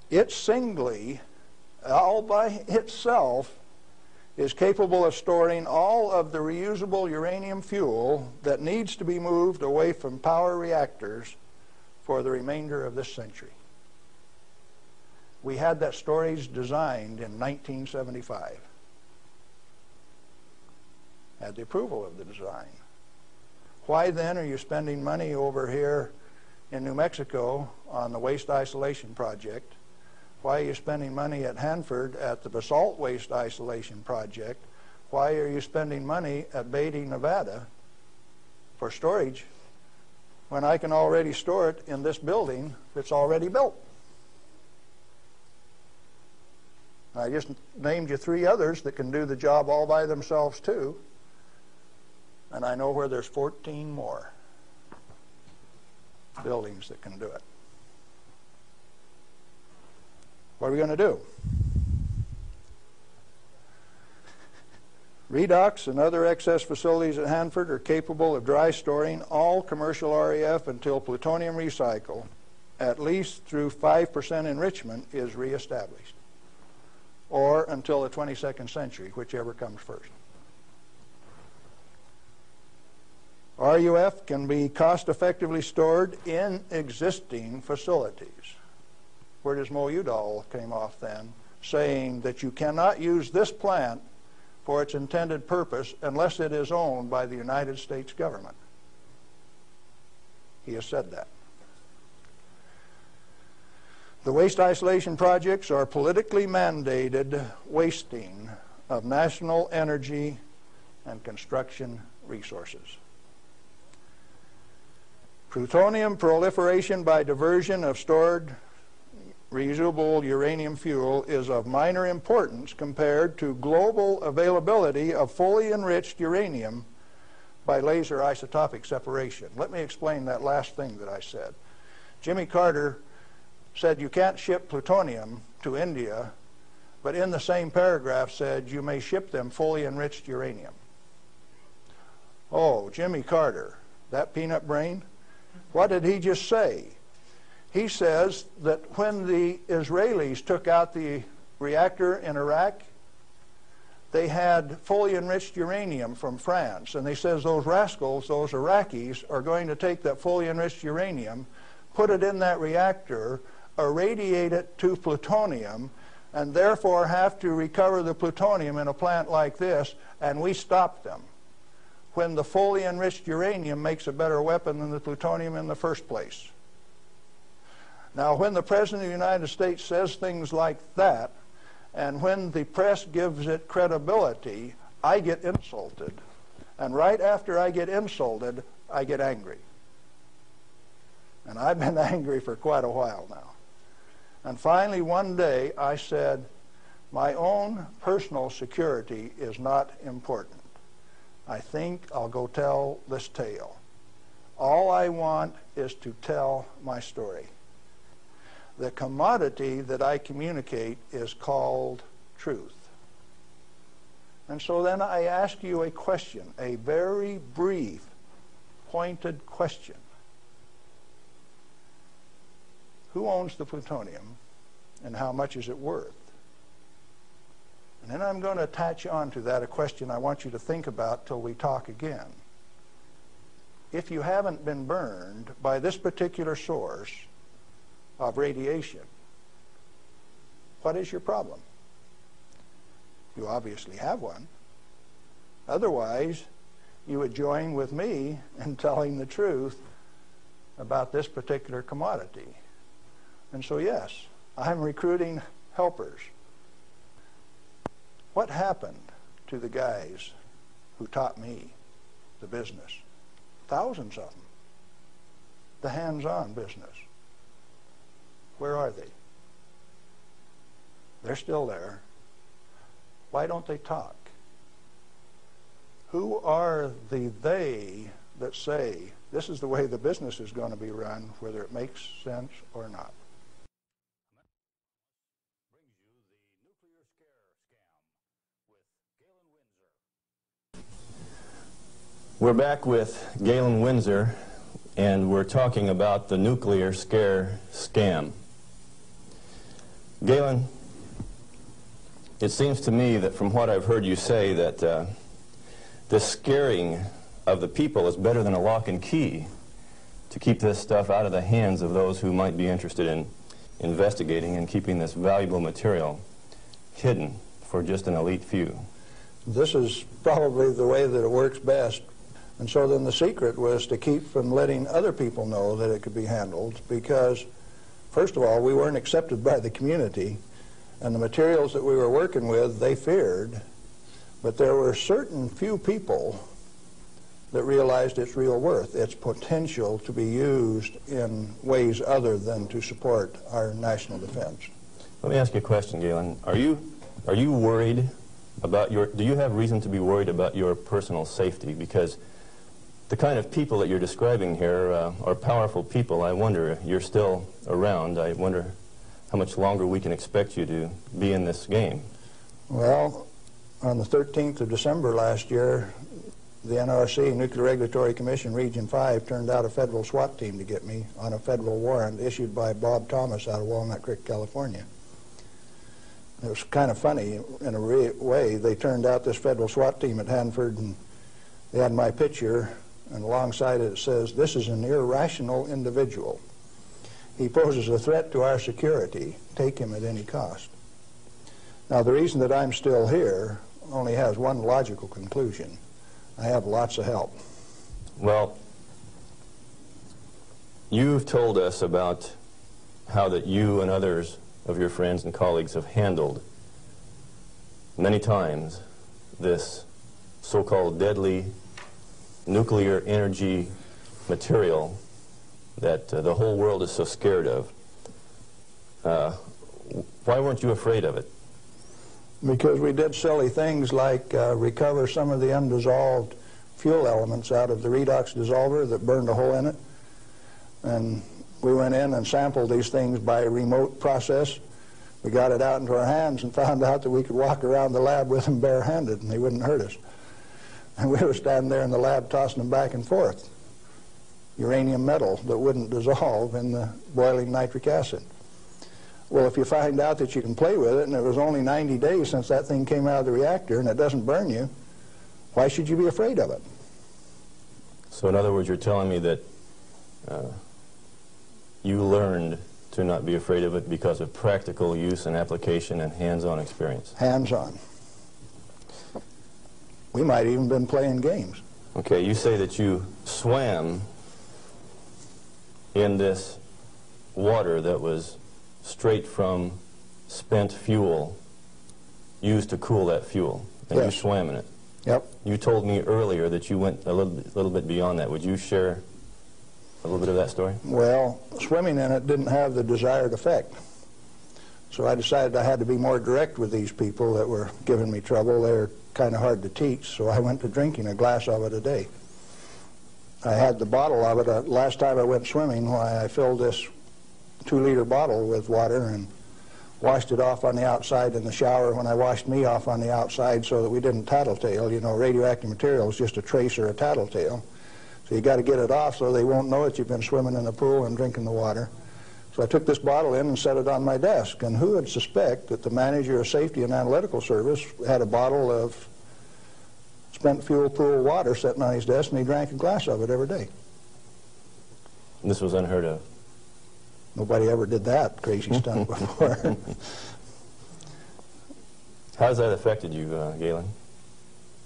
Speaker 3: It singly, all by itself, is capable of storing all of the reusable uranium fuel that needs to be moved away from power reactors for the remainder of this century. We had that storage designed in 1975. Had the approval of the design. Why then are you spending money over here in New Mexico on the waste isolation project? Why are you spending money at Hanford at the basalt waste isolation project? Why are you spending money at Beatty, Nevada for storage when I can already store it in this building that's already built? I just named you 3 others that can do the job all by themselves too, and I know where there's 14 more buildings that can do it. What are we going to do? Redox and other excess facilities at Hanford are capable of dry storing all commercial REF until plutonium recycle, at least through 5% enrichment, is reestablished, or until the 22nd century, whichever comes first. RUF can be cost-effectively stored in existing facilities. Where does Mo Udall came off then, saying that you cannot use this plant for its intended purpose unless it is owned by the United States government. He has said that. The waste isolation projects are politically mandated wasting of national energy and construction resources. Plutonium proliferation by diversion of stored reusable uranium fuel is of minor importance compared to global availability of fully enriched uranium by laser isotopic separation. Let me explain that last thing that I said. Jimmy Carter said you can't ship plutonium to India, but in the same paragraph said you may ship them fully enriched uranium. Oh, Jimmy Carter, that peanut brain, what did he just say? He says that when the Israelis took out the reactor in Iraq, they had fully enriched uranium from France, and they says those rascals, those Iraqis, are going to take that fully enriched uranium, put it in that reactor, irradiate it to plutonium, and therefore have to recover the plutonium in a plant like this, and we stopped them when the fully enriched uranium makes a better weapon than the plutonium in the first place. Now, when the President of the United States says things like that, and when the press gives it credibility, I get insulted. And right after I get insulted, I get angry. And I've been angry for quite a while now. And finally, one day, I said, my own personal security is not important. I think I'll go tell this tale. All I want is to tell my story. The commodity that I communicate is called truth. And so then I ask you a question, a very brief, pointed question. Who owns the plutonium, and how much is it worth? And then I'm going to attach on to that a question I want you to think about till we talk again. If you haven't been burned by this particular source of radiation, what is your problem? You obviously have one. Otherwise, you would join with me in telling the truth about this particular commodity. And so, yes, I'm recruiting helpers. What happened to the guys who taught me the business? Thousands of them. The hands-on business. Where are they? They're still there. Why don't they talk? Who are the they that say this is the way the business is going to be run, whether it makes sense or not?
Speaker 1: Brings you the nuclear scare scam with Galen Winsor.
Speaker 2: We're back with Galen Winsor, and we're talking about the nuclear scare scam. Galen, it seems to me that from what I've heard you say that the scaring of the people is better than a lock and key to keep this stuff out of the hands of those who might be interested in investigating and keeping this valuable material hidden for just an elite few.
Speaker 3: This is probably the way that it works best. And so then the secret was to keep from letting other people know that it could be handled, because first of all, we weren't accepted by the community, and the materials that we were working with, they feared, but there were certain few people that realized its real worth, its potential to be used in ways other than to support our national defense.
Speaker 2: Let me ask you a question, Galen. Are you worried about do you have reason to be worried about your personal safety? Because the kind of people that you're describing here are powerful people. I wonder, you're still around. I wonder how much longer we can expect you to be in this game.
Speaker 3: Well, on the 13th of December last year, the NRC, Nuclear Regulatory Commission, Region 5, turned out a federal SWAT team to get me on a federal warrant issued by Bob Thomas out of Walnut Creek, California. It was kind of funny in a way. They turned out this federal SWAT team at Hanford, and they had my picture, and alongside it says, "This is an irrational individual. He poses a threat to our security. Take him at any cost." Now, the reason that I'm still here only has one logical conclusion. I have lots of help.
Speaker 2: Well, you've told us about how that you and others of your friends and colleagues have handled many times this so-called deadly nuclear energy material that the whole world is so scared of. Why weren't you afraid of it?
Speaker 3: Because we did silly things like recover some of the undissolved fuel elements out of the redox dissolver that burned a hole in it. And we went in and sampled these things by a remote process. We got it out into our hands and found out that we could walk around the lab with them barehanded and they wouldn't hurt us. And we were standing there in the lab tossing them back and forth. Uranium metal that wouldn't dissolve in the boiling nitric acid. Well, if you find out that you can play with it, and it was only 90 days since that thing came out of the reactor and it doesn't burn you, why should you be afraid of it?
Speaker 2: So in other words, you're telling me that you learned to not be afraid of it because of practical use and application and hands-on experience.
Speaker 3: Hands-on. We might even been playing games.
Speaker 2: Okay, you say that you swam in this water that was straight from spent fuel used to cool that fuel, and
Speaker 3: Yes.
Speaker 2: you swam in it.
Speaker 3: Yep.
Speaker 2: You told me earlier that you went a little bit beyond that. Would you share a little bit of that story?
Speaker 3: Well, swimming in it didn't have the desired effect. So I decided I had to be more direct with these people that were giving me trouble. They were kind of hard to teach, so I went to drinking a glass of it a day. I had the bottle of it. Last time I went swimming, why I filled this 2-liter bottle with water and washed it off on the outside in the shower when I washed me off on the outside so that we didn't tattletale. You know, radioactive material is just a trace or a tattletale. So you got to get it off so they won't know that you've been swimming in the pool and drinking the water. So I took this bottle in and set it on my desk. And who would suspect that the manager of safety and analytical service had a bottle of spent fuel pool water sitting on his desk, and he drank a glass of it every day.
Speaker 2: And this was unheard of.
Speaker 3: Nobody ever did that crazy stunt before.
Speaker 2: How has that affected you, Galen?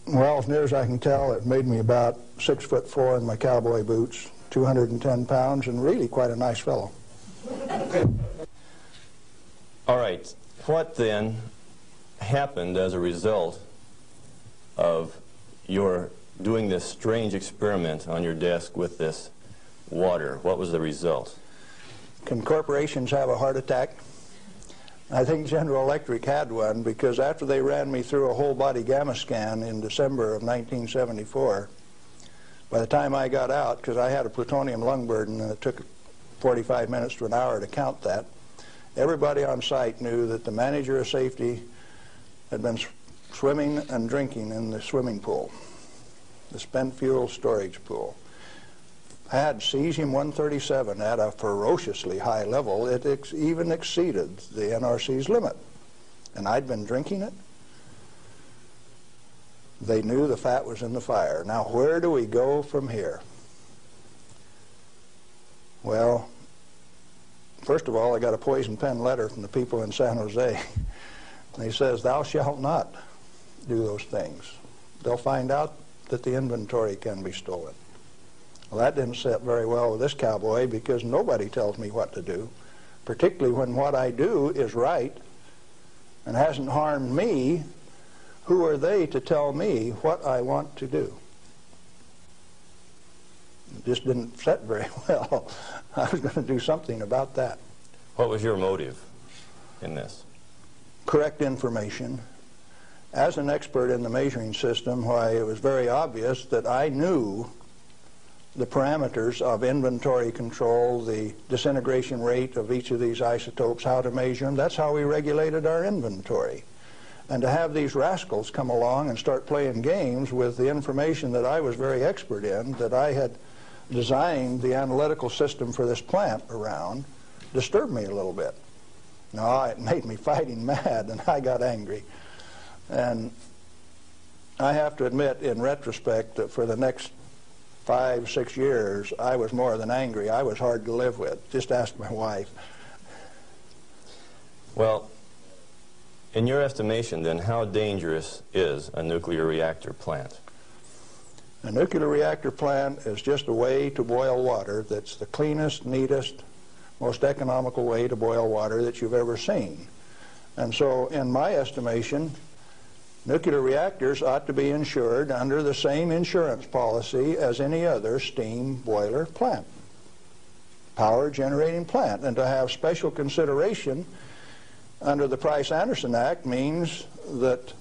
Speaker 3: Well, as near as I can tell, it made me about 6'4" in my cowboy boots, 210 pounds, and really quite a nice fellow.
Speaker 2: All right. What then happened as a result of your doing this strange experiment on your desk with this water? What was the result?
Speaker 3: Can corporations have a heart attack? I think General Electric had one, because after they ran me through a whole body gamma scan in December of 1974, by the time I got out, because I had a plutonium lung burden and it took 45 minutes to an hour to count that, everybody on site knew that the manager of safety had been swimming and drinking in the swimming pool, the spent fuel storage pool. I had cesium-137 at a ferociously high level. It even exceeded the NRC's limit. And I'd been drinking it. They knew the fat was in the fire. Now, where do we go from here? Well, first of all, I got a poison pen letter from the people in San Jose. And he says, "Thou shalt not do those things. They'll find out that the inventory can be stolen." Well, that didn't sit very well with this cowboy, because nobody tells me what to do, particularly when what I do is right and hasn't harmed me. Who are they to tell me what I want to do? It just didn't sit very well. I was going to do something about that.
Speaker 2: What was your motive in this?
Speaker 3: Correct information. As an expert in the measuring system, why, it was very obvious that I knew the parameters of inventory control, the disintegration rate of each of these isotopes, how to measure them. That's how we regulated our inventory. And to have these rascals come along and start playing games with the information that I was very expert in, that I had designed the analytical system for this plant around, disturbed me a little bit. No, it made me fighting mad, and I got angry. And I have to admit, in retrospect, that for the next 5, 6 years, I was more than angry. I was hard to live with. Just ask my wife.
Speaker 2: Well, in your estimation, then, how dangerous is a nuclear reactor plant?
Speaker 3: A nuclear reactor plant is just a way to boil water that's the cleanest, neatest, most economical way to boil water that you've ever seen. And so, in my estimation, nuclear reactors ought to be insured under the same insurance policy as any other steam boiler plant, power generating plant. And to have special consideration under the Price-Anderson Act means that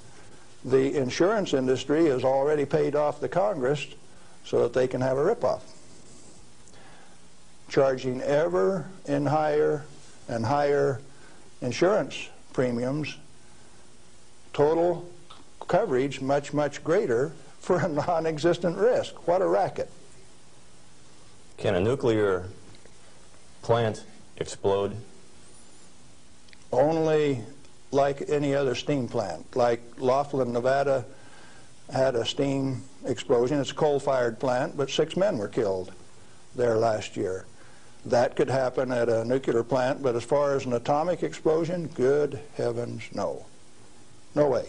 Speaker 3: the insurance industry has already paid off the Congress so that they can have a ripoff, charging ever in higher and higher insurance premiums, total coverage much, much greater for a non-existent risk. What a racket.
Speaker 2: Can a nuclear plant explode?
Speaker 3: Only like any other steam plant. Like Laughlin, Nevada had a steam explosion. It's a coal-fired plant, but 6 men were killed there last year. That could happen at a nuclear plant, but as far as an atomic explosion, good heavens, no. No way.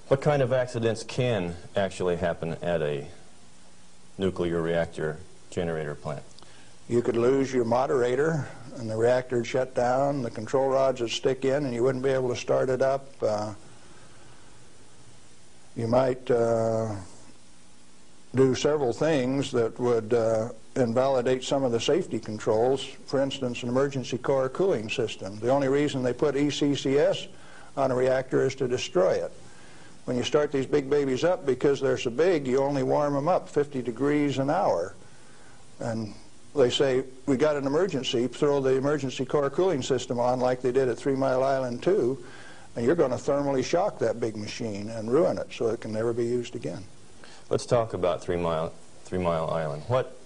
Speaker 2: What kind of accidents can actually happen at a nuclear reactor generator plant?
Speaker 3: You could lose your moderator and the reactor would shut down, the control rods would stick in and you wouldn't be able to start it up. You might do several things that would invalidate some of the safety controls. For instance, an emergency core cooling system. The only reason they put ECCS on a reactor is to destroy it. When you start these big babies up, because they're so big, you only warm them up 50 degrees an hour. And they say, we got an emergency, throw the emergency core cooling system on like they did at 3 Mile Island 2, and you're going to thermally shock that big machine and ruin it so it can never be used again.
Speaker 2: Let's talk about 3 Mile Island. What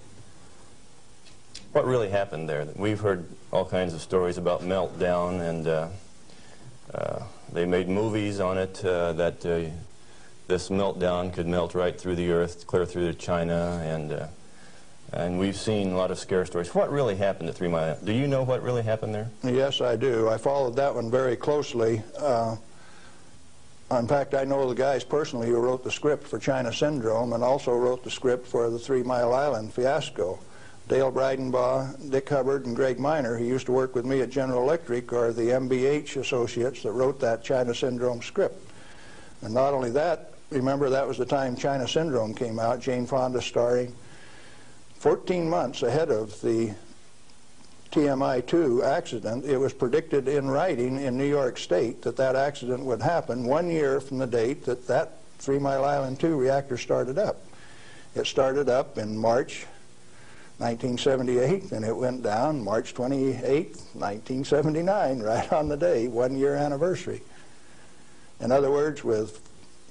Speaker 2: really happened there? We've heard all kinds of stories about meltdown, and they made movies on it that this meltdown could melt right through the earth, clear through to China, and we've seen a lot of scare stories. What really happened at 3 Mile Island? Do you know what really happened there?
Speaker 3: Yes, I do. I followed that one very closely. In fact, I know the guys personally who wrote the script for China Syndrome and also wrote the script for the 3 Mile Island fiasco. Dale Breidenbaugh, Dick Hubbard, and Greg Miner, who used to work with me at General Electric, are the MBH associates that wrote that China Syndrome script. And not only that, remember that was the time China Syndrome came out, Jane Fonda starring. 14 months ahead of the TMI-2 accident, it was predicted in writing in New York State that that accident would happen 1 year from the date that that 3 Mile Island 2 reactor started up. It started up in March 1978, and it went down March 28, 1979, right on the day, 1 year anniversary. In other words, with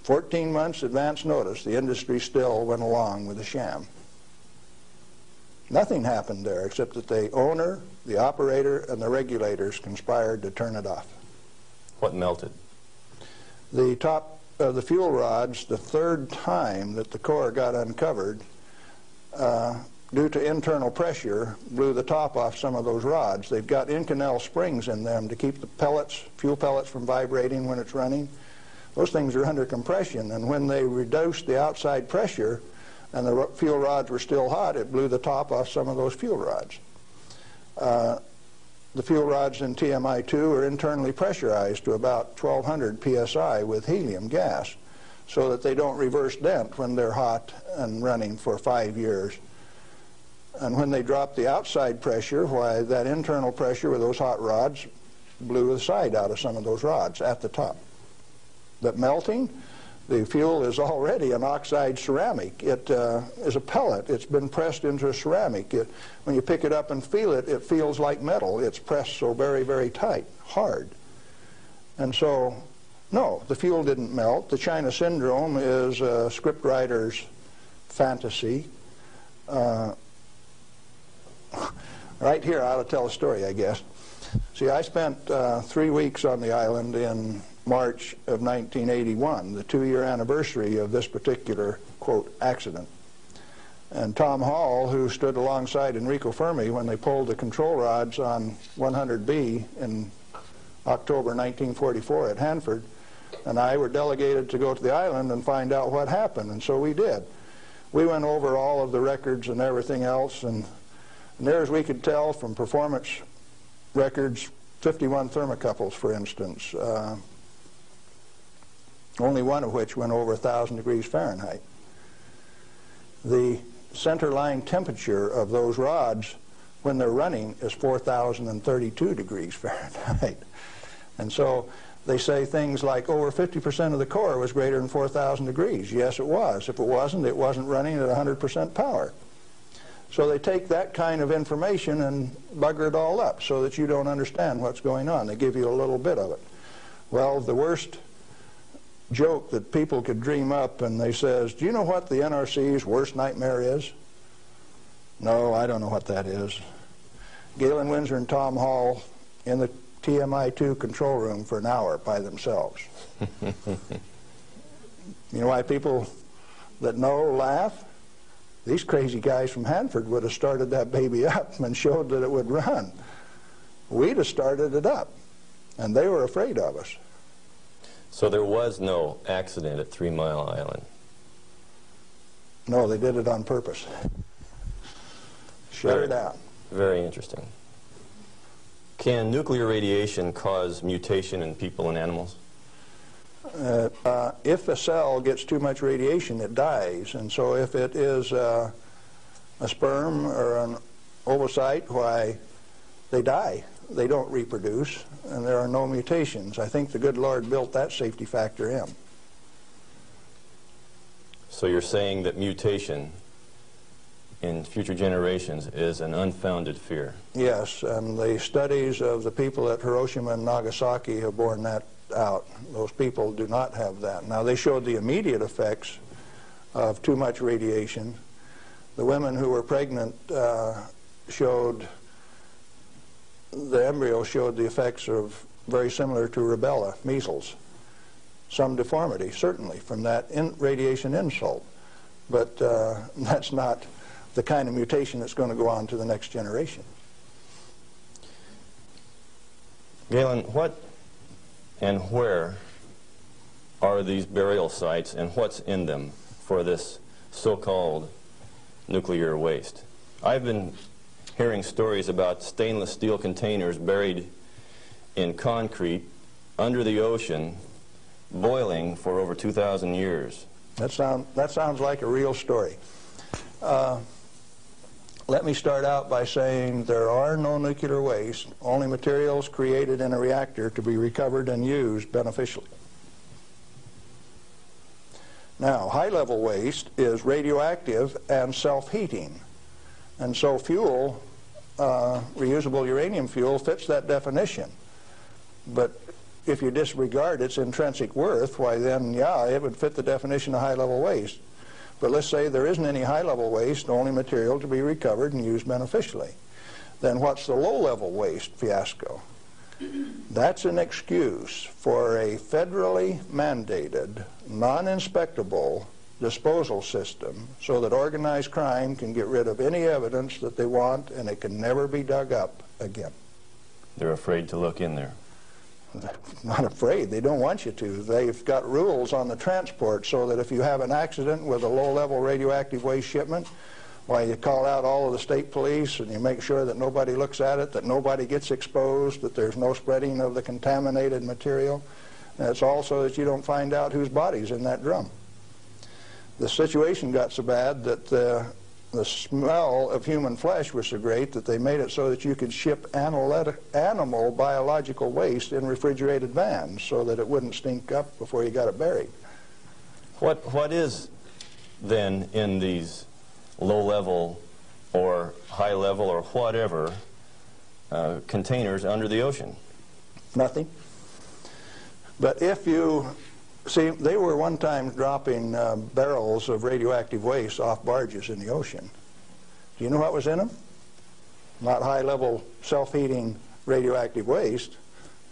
Speaker 3: 14 months advance notice, the industry still went along with the sham. Nothing happened there except that the owner, the operator, and the regulators conspired to turn it off.
Speaker 2: What melted?
Speaker 3: The top of the fuel rods, the third time that the core got uncovered, due to internal pressure, blew the top off some of those rods. They've got Inconel springs in them to keep the pellets, fuel pellets, from vibrating when it's running. Those things are under compression, and when they reduced the outside pressure and the fuel rods were still hot, it blew the top off some of those fuel rods. The fuel rods in TMI-2 are internally pressurized to about 1200 psi with helium gas so that they don't reverse dent when they're hot and running for 5 years. And when they drop the outside pressure, why, that internal pressure with those hot rods blew the side out of some of those rods at the top. But melting, the fuel is already an oxide ceramic. It is a pellet. It's been pressed into a ceramic. When you pick it up and feel it, it feels like metal. It's pressed so very, very tight, hard. And so, no, the fuel didn't melt. The China Syndrome is a scriptwriter's fantasy. Right here, I ought to tell a story, I guess. See, I spent 3 weeks on the island in March of 1981, the 2-year anniversary of this particular, quote, accident. And Tom Hall, who stood alongside Enrico Fermi when they pulled the control rods on 100B in October 1944 at Hanford, and I were delegated to go to the island and find out what happened, and so we did. We went over all of the records and everything else, and near as we could tell from performance records, 51 thermocouples, for instance, only one of which went over 1,000 degrees Fahrenheit. The center line temperature of those rods when they're running is 4,032 degrees Fahrenheit. And so They say things like over 50% of the core was greater than 4,000 degrees. Yes, it was. If it wasn't running at 100% power. So they take that kind of information and bugger it all up so that you don't understand what's going on. They give you a little bit of it. Well, the worst joke that people could dream up, and they says, do you know what the NRC's worst nightmare is? No, I don't know what that is. Galen, Winsor, and Tom Hall in the TMI-2 control room for an hour by themselves. You know why people that know laugh? These crazy guys from Hanford would have started that baby up and showed that it would run. We'd have started it up, and they were afraid of us.
Speaker 2: So there was no accident at 3 Mile Island?
Speaker 3: No, they did it on purpose. Shut it down.
Speaker 2: Very interesting. Can nuclear radiation cause mutation in people and animals?
Speaker 3: If a cell gets too much radiation, it dies. And so if it is a sperm or an ovocyte, why, they die. They don't reproduce, and there are no mutations. I think the good Lord built that safety factor in.
Speaker 2: So you're saying that mutation in future generations is an unfounded fear?
Speaker 3: Yes, and the studies of the people at Hiroshima and Nagasaki have borne that out. Those people do not have that. Now, they showed the immediate effects of too much radiation. The women who were pregnant showed, the embryo showed the effects of very similar to rubella, measles. Some deformity, certainly, from that radiation insult. But that's not the kind of mutation that's going to go on to the next generation.
Speaker 2: Galen, what and where are these burial sites, and what's in them for this so-called nuclear waste? I've been hearing stories about stainless steel containers buried in concrete under the ocean, boiling for over 2,000 years. That
Speaker 3: sounds like a real story. Let me start out by saying there are no nuclear waste, only materials created in a reactor to be recovered and used beneficially. Now, high-level waste is radioactive and self-heating. And so fuel, reusable uranium fuel, fits that definition. But if you disregard its intrinsic worth, why then, yeah, it would fit the definition of high-level waste. But let's say there isn't any high-level waste, only material to be recovered and used beneficially. Then what's the low-level waste fiasco? That's an excuse for a federally mandated, non-inspectable disposal system so that organized crime can get rid of any evidence that they want, and it can never be dug up again.
Speaker 2: They're afraid to look in there.
Speaker 3: Not afraid. They don't want you to. They've got rules on the transport so that if you have an accident with a low-level radioactive waste shipment, why, you call out all of the state police and you make sure that nobody looks at it, that nobody gets exposed, that there's no spreading of the contaminated material. And it's also that you don't find out whose body's in that drum. The situation got so bad that the smell of human flesh was so great that they made it so that you could ship animal biological waste in refrigerated vans so that it wouldn't stink up before you got it buried.
Speaker 2: What is then in these low-level or high-level or whatever containers under the ocean?
Speaker 3: Nothing. But if you see, they were one time dropping barrels of radioactive waste off barges in the ocean. Do you know what was in them? Not high-level self-heating radioactive waste.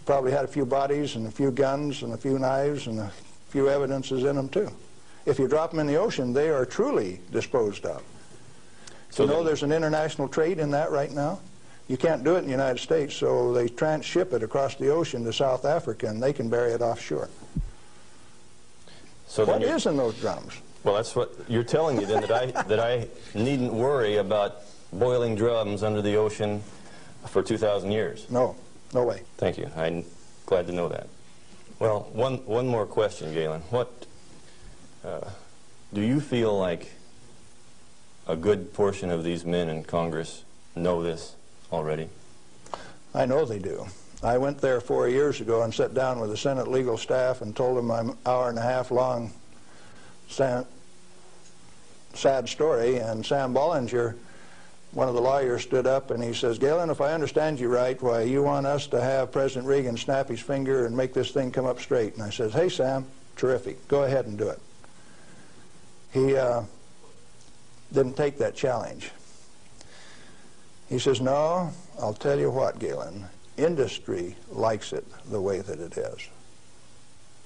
Speaker 3: Probably had a few bodies and a few guns and a few knives and a few evidences in them too. If you drop them in the ocean, they are truly disposed of. So you know there's an international trade in that right now? You can't do it in the United States, so they transship it across the ocean to South Africa, and they can bury it offshore. So what is in those drums?
Speaker 2: Well, that's what you're telling me then, that I needn't worry about boiling drums under the ocean for 2,000 years.
Speaker 3: No, no way.
Speaker 2: Thank you. I'm glad to know that. Well, one more question, Galen. What do you feel like a good portion of these men in Congress know this already?
Speaker 3: I know they do. I went there 4 years ago and sat down with the Senate legal staff and told them my hour-and-a-half long sad story, and Sam Bollinger, one of the lawyers, stood up and he says, "Galen, if I understand you right, why, you want us to have President Reagan snap his finger and make this thing come up straight." And I says, "Hey, Sam, terrific. Go ahead and do it." He didn't take that challenge. He says, "No, I'll tell you what, Galen, industry likes it the way that it is."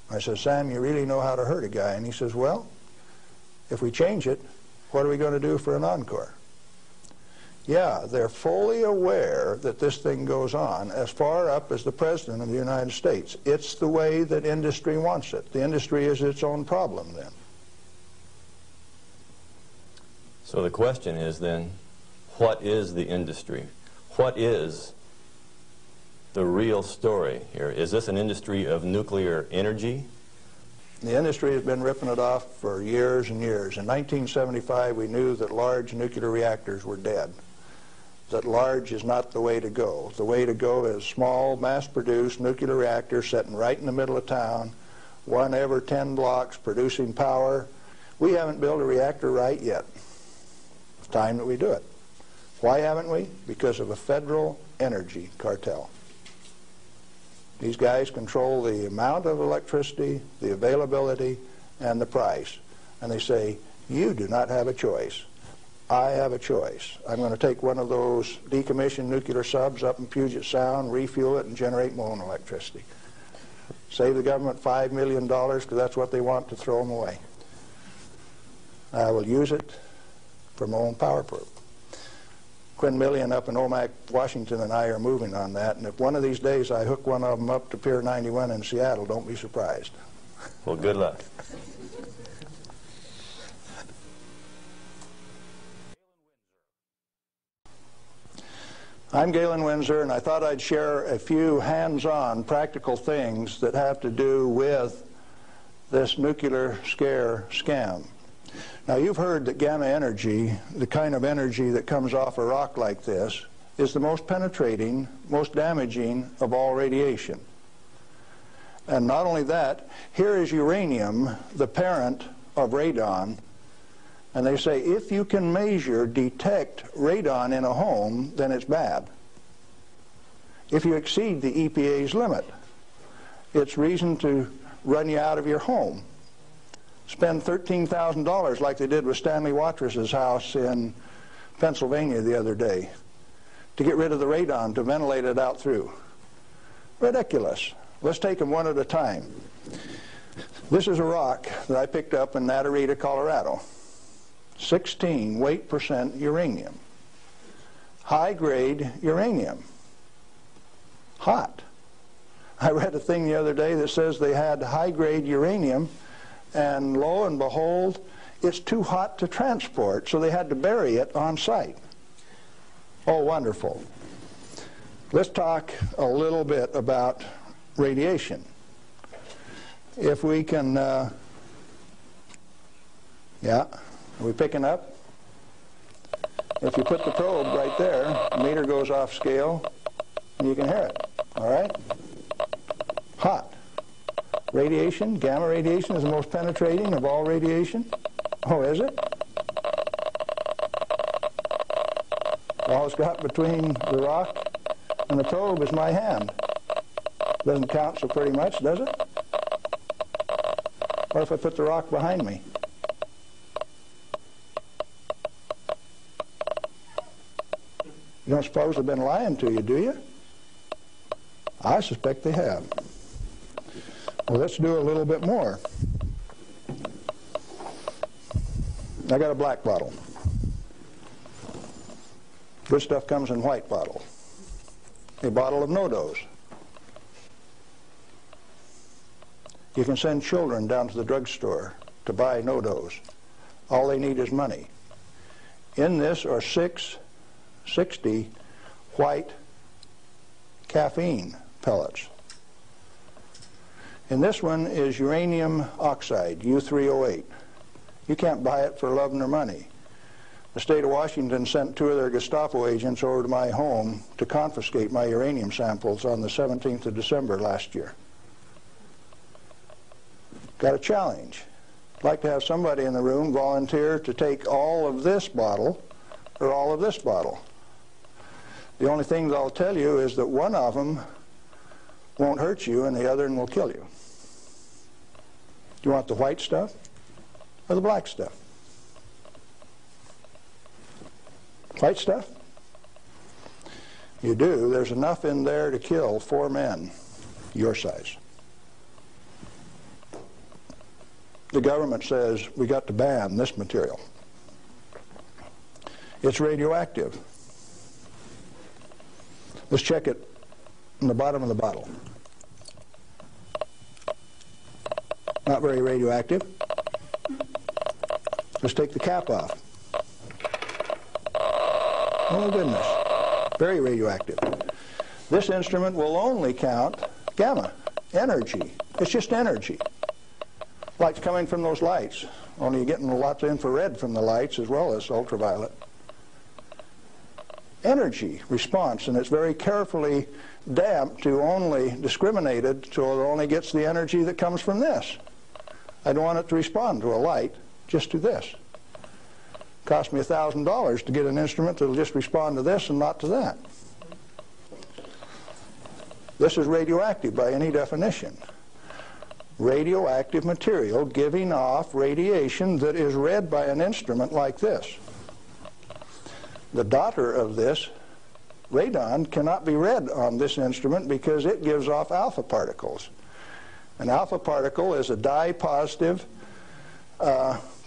Speaker 3: I said, "Sam, you really know how to hurt a guy." And he says, "Well, if we change it, what are we going to do for an encore?" Yeah, they're fully aware that this thing goes on as far up as the President of the United States. It's the way that industry wants it. The industry is its own problem then.
Speaker 2: So the question is then, what is the industry? What is the real story here? Is this an industry of nuclear energy?
Speaker 3: The industry has been ripping it off for years and years. In 1975, we knew that large nuclear reactors were dead, that large is not the way to go. The way to go is small, mass-produced nuclear reactors sitting right in the middle of town, one every 10 blocks, producing power. We haven't built a reactor right yet. It's time that we do it. Why haven't we? Because of a federal energy cartel. These guys control the amount of electricity, the availability, and the price. And they say, you do not have a choice. I have a choice. I'm going to take one of those decommissioned nuclear subs up in Puget Sound, refuel it, and generate my own electricity. Save the government $5 million because that's what they want to throw them away. I will use it for my own power purpose. Quinn Millian up in Omak, Washington, and I are moving on that, and if one of these days I hook one of them up to Pier 91 in Seattle, don't be surprised.
Speaker 2: Well, good luck.
Speaker 3: I'm Galen Winsor, and I thought I'd share a few hands-on practical things that have to do with this nuclear scare scam. Now, you've heard that gamma energy, the kind of energy that comes off a rock like this, is the most penetrating, most damaging of all radiation. And not only that, here is uranium, the parent of radon, and they say if you can measure, detect radon in a home, then it's bad. If you exceed the EPA's limit, it's reason to run you out of your home. Spend $13,000 like they did with Stanley Watrous' house in Pennsylvania the other day to get rid of the radon, to ventilate it out through. Ridiculous. Let's take them one at a time. This is a rock that I picked up in Natarita, Colorado. 16 weight percent uranium. High-grade uranium. Hot. I read a thing the other day that says they had high-grade uranium, and lo and behold, it's too hot to transport, so they had to bury it on site. Oh, wonderful. Let's talk a little bit about radiation. If we can, yeah, are we picking up? If you put the probe right there, the meter goes off scale, and you can hear it, all right? Hot. Radiation, gamma radiation, is the most penetrating of all radiation. Oh, is it? All it's got between the rock and the probe is my hand. Doesn't count so pretty much, does it? What if I put the rock behind me? You don't suppose they've been lying to you, do you? I suspect they have. Well, let's do a little bit more. I got a black bottle. Good stuff comes in white bottle. A bottle of no-dose. You can send children down to the drugstore to buy no-dose. All they need is money. In this are 660 white caffeine pellets. And this one is uranium oxide, U3O8. You can't buy it for love nor money. the state of Washington sent 2 of their Gestapo agents over to my home to confiscate my uranium samples on the 17th of December last year. Got a challenge. I'd like to have somebody in the room volunteer to take all of this bottle or all of this bottle. The only thing that I'll tell you is that one of them won't hurt you and the other one will kill you. Do you want the white stuff or the black stuff? White stuff? You do. There's enough in there to kill 4 men your size. The government says we got to ban this material. It's radioactive. Let's check it in the bottom of the bottle. Not very radioactive. Let's take the cap off. Oh goodness, very radioactive. This instrument will only count gamma, energy. It's just energy. Light's coming from those lights, only you're getting lots of infrared from the lights as well as ultraviolet. Energy response, and it's very carefully damped to only discriminated so it only gets the energy that comes from this. I don't want it to respond to a light, just to this. Cost me $1,000 to get an instrument that will just respond to this and not to that. This is radioactive by any definition. Radioactive material giving off radiation that is read by an instrument like this. The daughter of this, radon, cannot be read on this instrument because it gives off alpha particles. An alpha particle is a dye-positive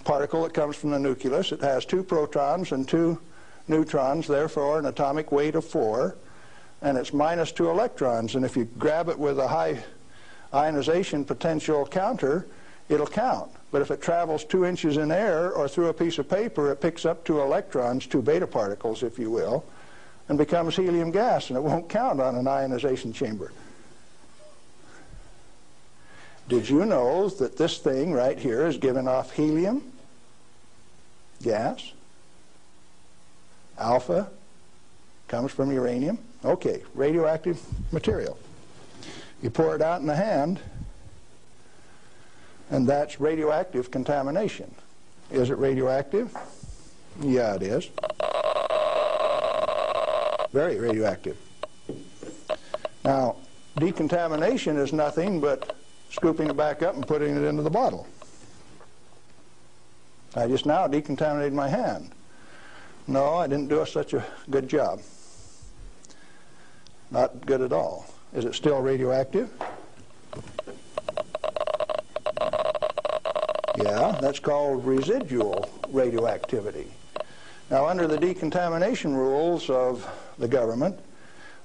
Speaker 3: particle that comes from the nucleus. It has 2 protons and 2 neutrons, therefore an atomic weight of 4, and it's minus 2 electrons. And if you grab it with a high ionization potential counter, it'll count. But if it travels 2 inches in air or through a piece of paper, it picks up 2 electrons, 2 beta particles, if you will, and becomes helium gas, and it won't count on an ionization chamber. Did you know that this thing right here is giving off helium gas? Alpha comes from uranium. Okay, radioactive material. You pour it out in the hand, and that's radioactive contamination. Is it radioactive? Yeah, it is. Very radioactive. Now, decontamination is nothing but scooping it back up and putting it into the bottle. I just now decontaminated my hand. No, I didn't do such a good job. Not good at all. Is it still radioactive? Yeah, that's called residual radioactivity. Now, under the decontamination rules of the government,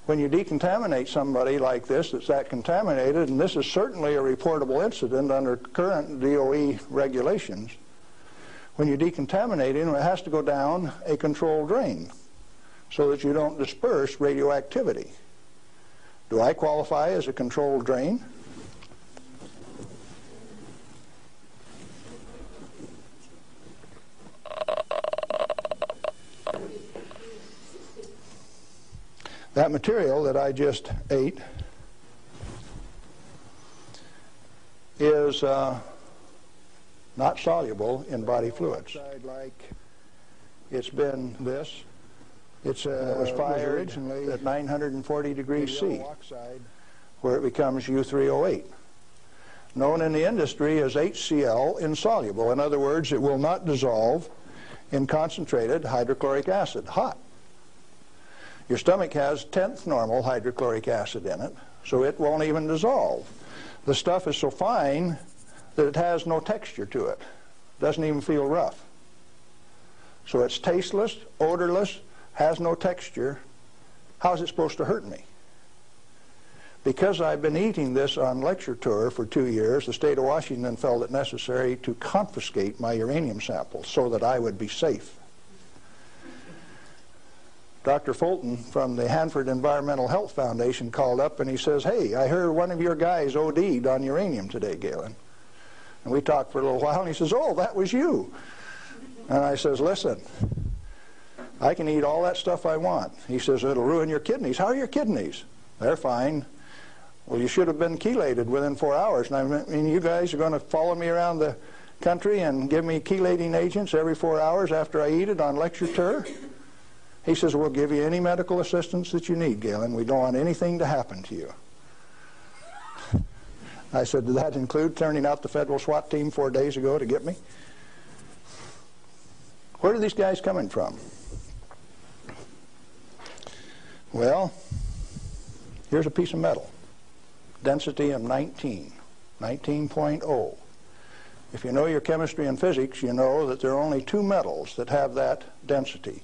Speaker 3: when you decontaminate somebody like this that's that contaminated, and this is certainly a reportable incident under current DOE regulations, when you decontaminate him, it has to go down a controlled drain so that you don't disperse radioactivity. Do I qualify as a controlled drain? That material that I just ate is not soluble in body fluids. Like it's been this. It was fired originally at 940 degrees C, where it becomes U3O8, known in the industry as HCl insoluble. In other words, it will not dissolve in concentrated hydrochloric acid, hot. Your stomach has 10th normal hydrochloric acid in it, so it won't even dissolve. The stuff is so fine that it has no texture to it. Doesn't even feel rough. So it's tasteless, odorless, has no texture. How is it supposed to hurt me? Because I've been eating this on lecture tour for 2 years, the state of Washington felt it necessary to confiscate my uranium samples so that I would be safe. Dr. Fulton from the Hanford Environmental Health Foundation called up and he says, "Hey, I heard one of your guys OD'd on uranium today, Galen." And we talked for a little while and he says, "Oh, that was you." And I says, "Listen, I can eat all that stuff I want. He says, it'll ruin your kidneys. How are your kidneys? They're fine. Well, you should have been chelated within 4 hours. And I mean, you guys are going to follow me around the country and give me chelating agents every 4 hours after I eat it on lecture tour? He says, we'll give you any medical assistance that you need, Galen. We don't want anything to happen to you. I said, did that include turning out the federal SWAT team 4 days ago to get me? Where are these guys coming from? Well, here's a piece of metal. Density of 19.0. If you know your chemistry and physics, you know that there are only two metals that have that density: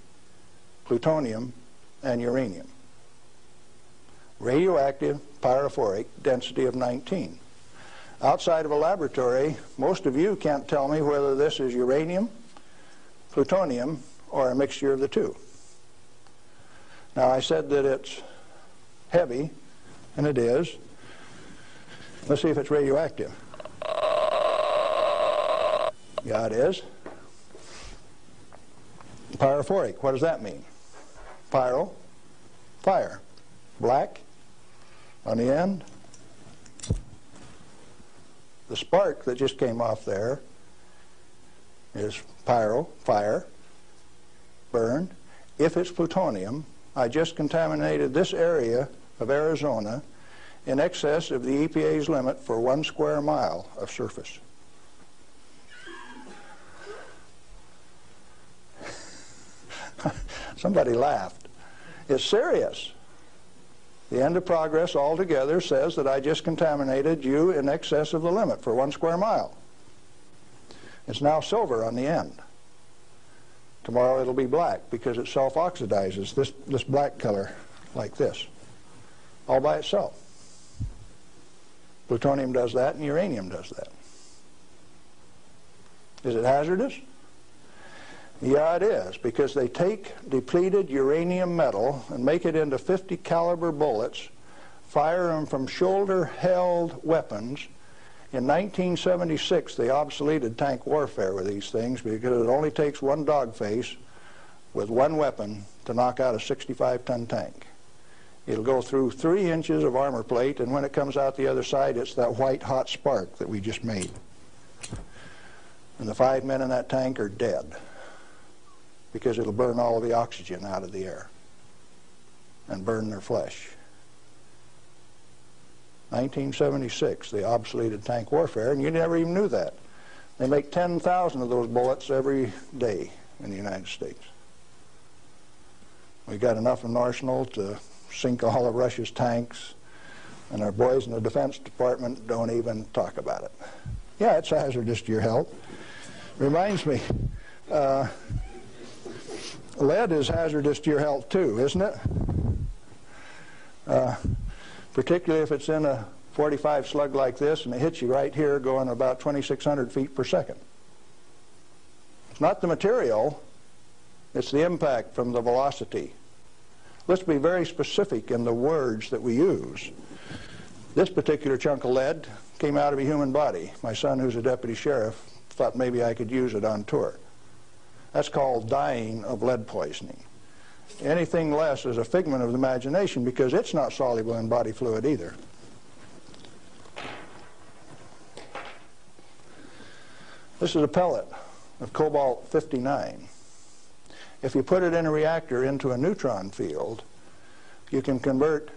Speaker 3: plutonium and uranium. Radioactive, pyrophoric, density of 19. Outside of a laboratory, most of you can't tell me whether this is uranium, plutonium, or a mixture of the two. Now, I said that it's heavy, and it is. Let's see if it's radioactive. Yeah, it is. Pyrophoric, what does that mean? Pyro, fire. Black on the end. The spark that just came off there is pyro, fire, burn. If it's plutonium, I just contaminated this area of Arizona in excess of the EPA's limit for 1 square mile of surface. Somebody laughed. It's serious. The end of progress altogether says that I just contaminated you in excess of the limit for 1 square mile. It's now silver on the end. Tomorrow it'll be black because it self-oxidizes, this black color, like this, all by itself. Plutonium does that and uranium does that. Is it hazardous? Yeah, it is, because they take depleted uranium metal and make it into 50 caliber bullets, fire them from shoulder-held weapons. In 1976, they obsoleted tank warfare with these things because it only takes one dog face with one weapon to knock out a 65-ton tank. It'll go through 3 inches of armor plate, and when it comes out the other side, it's that white hot spark that we just made. And the 5 men in that tank are dead, because it'll burn all of the oxygen out of the air and burn their flesh. 1976, they obsoleted tank warfare, and you never even knew that. They make 10,000 of those bullets every day in the United States. We got enough in arsenal to sink all of Russia's tanks, and our boys in the Defense Department don't even talk about it. Yeah, it's hazardous to your health. Reminds me, lead is hazardous to your health too, isn't it? Particularly if it's in a 45 slug like this and it hits you right here going about 2,600 feet per second. It's not the material, it's the impact from the velocity. Let's be very specific in the words that we use. This particular chunk of lead came out of a human body. My son, who's a deputy sheriff, thought maybe I could use it on tour. That's called dying of lead poisoning. Anything less is a figment of the imagination because it's not soluble in body fluid either. This is a pellet of cobalt-59. If you put it in a reactor into a neutron field, you can convert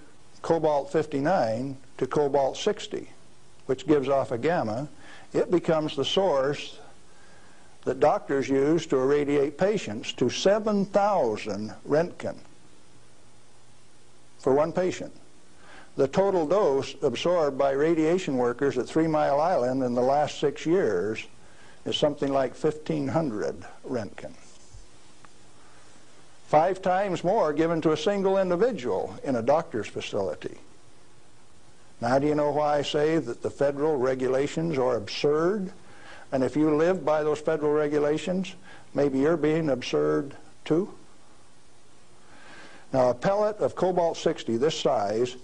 Speaker 3: cobalt-59 to cobalt-60, which gives off a gamma. It becomes the source that doctors use to irradiate patients to 7,000 Roentgen for one patient. The total dose absorbed by radiation workers at 3 Mile Island in the last 6 years is something like 1,500 Roentgen. 5 times more given to a single individual in a doctor's facility. Now, do you know why I say that the federal regulations are absurd? And if you live by those federal regulations, maybe you're being absurd too? Now, a pellet of cobalt-60 this size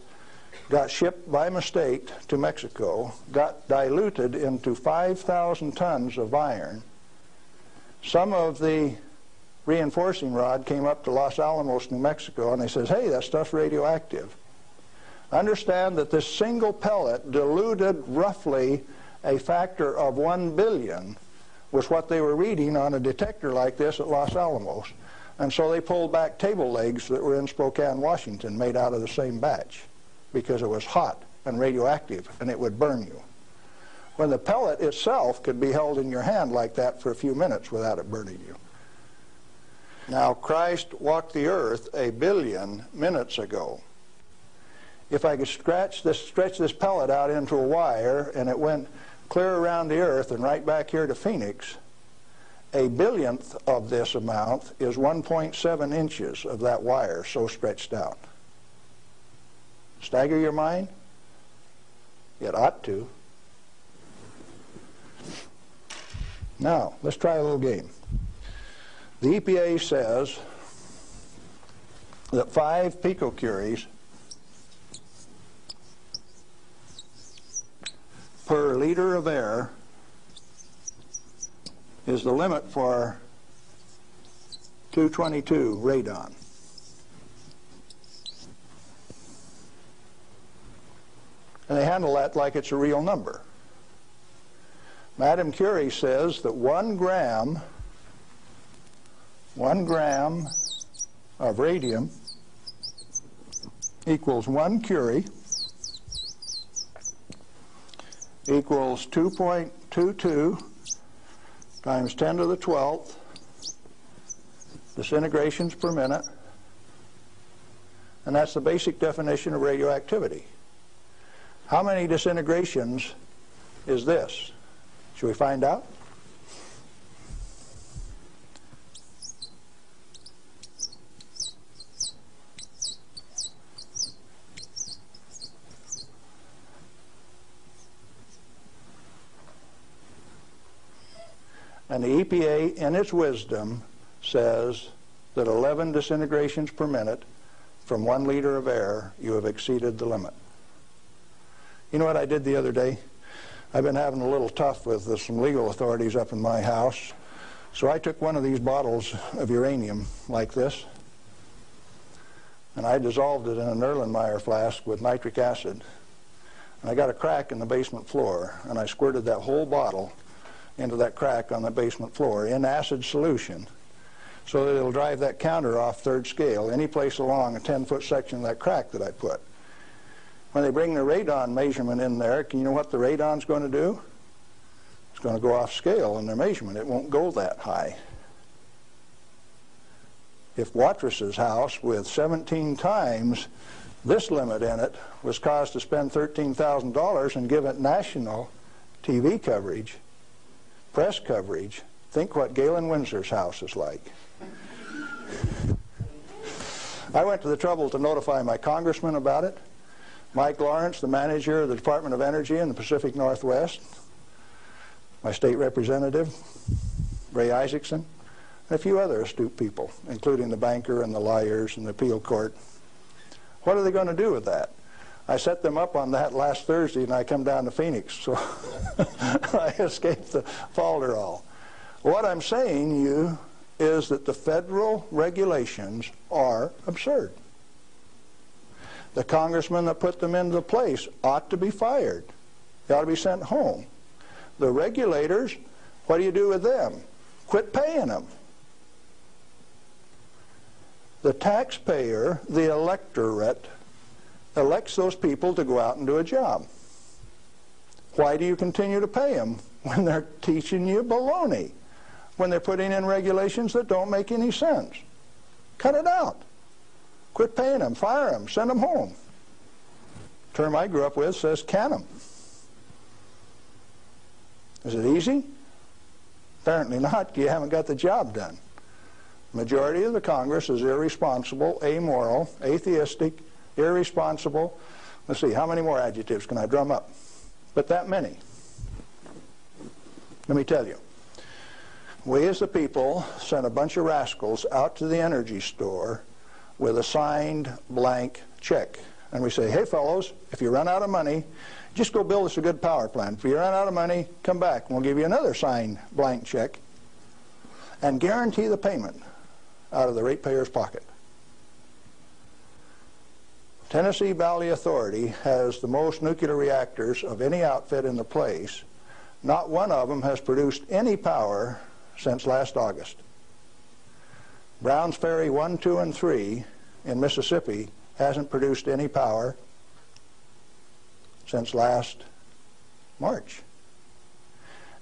Speaker 3: got shipped by mistake to Mexico, got diluted into 5,000 tons of iron. Some of the reinforcing rod came up to Los Alamos, New Mexico, and they says, hey, that stuff's radioactive. Understand that this single pellet diluted roughly a factor of 1 billion was what they were reading on a detector like this at Los Alamos. And so they pulled back table legs that were in Spokane, Washington, made out of the same batch, because it was hot and radioactive and it would burn you. When the pellet itself could be held in your hand like that for a few minutes without it burning you. Now, Christ walked the earth 1 billion minutes ago. If I could stretch this pellet out into a wire and it went clear around the earth and right back here to Phoenix, 1 billionth of this amount is 1.7 inches of that wire so stretched out. Stagger your mind? It ought to. Now, let's try a little game. The EPA says that 5 picocuries per liter of air is the limit for 222 radon. And they handle that like it's a real number. Madame Curie says that 1 gram of radium equals 1 curie equals 2.22 times 10 to the 12th disintegrations per minute, and that's the basic definition of radioactivity. How many disintegrations is this? Should we find out? And the EPA, in its wisdom, says that 11 disintegrations per minute from 1 liter of air, you have exceeded the limit. You know what I did the other day? I've been having a little tough with some legal authorities up in my house. So I took one of these bottles of uranium like this, and I dissolved it in an Erlenmeyer flask with nitric acid. And I got a crack in the basement floor, and I squirted that whole bottle into that crack on the basement floor in acid solution so that it'll drive that counter off 3rd scale any place along a 10-foot section of that crack that I put. When they bring the radon measurement in there, you know what the radon's going to do? It's going to go off scale in their measurement. It won't go that high. If Watrous' house with 17 times this limit in it was caused to spend $13,000 and give it national TV coverage, press coverage, think what Galen Winsor's house is like. I went to the trouble to notify my congressman about it. Mike Lawrence, the manager of the Department of Energy in the Pacific Northwest, my state representative, Ray Isaacson, and a few other astute people, including the banker and the lawyers and the appeal court. What are they going to do with that? I set them up on that last Thursday, and I come down to Phoenix, so I escaped the falderall. What I'm saying to you is that the federal regulations are absurd. The congressman that put them into place ought to be fired. They ought to be sent home. The regulators, what do you do with them? Quit paying them. The taxpayer, the electorate, elects those people to go out and do a job. Why do you continue to pay them when they're teaching you baloney? When they're putting in regulations that don't make any sense? Cut it out. Quit paying them, fire them, send them home. The term I grew up with says can them. Is it easy? Apparently not. You haven't got the job done. The majority of the Congress is irresponsible, amoral, atheistic, irresponsible. Let's see, how many more adjectives can I drum up? But that many. Let me tell you. We as the people sent a bunch of rascals out to the energy store with a signed blank check. And we say, hey fellows, if you run out of money, just go build us a good power plant. If you run out of money, come back and we'll give you another signed blank check and guarantee the payment out of the ratepayer's pocket. Tennessee Valley Authority has the most nuclear reactors of any outfit in the place. Not one of them has produced any power since last August. Browns Ferry 1, 2, and 3 in Mississippi hasn't produced any power since last March.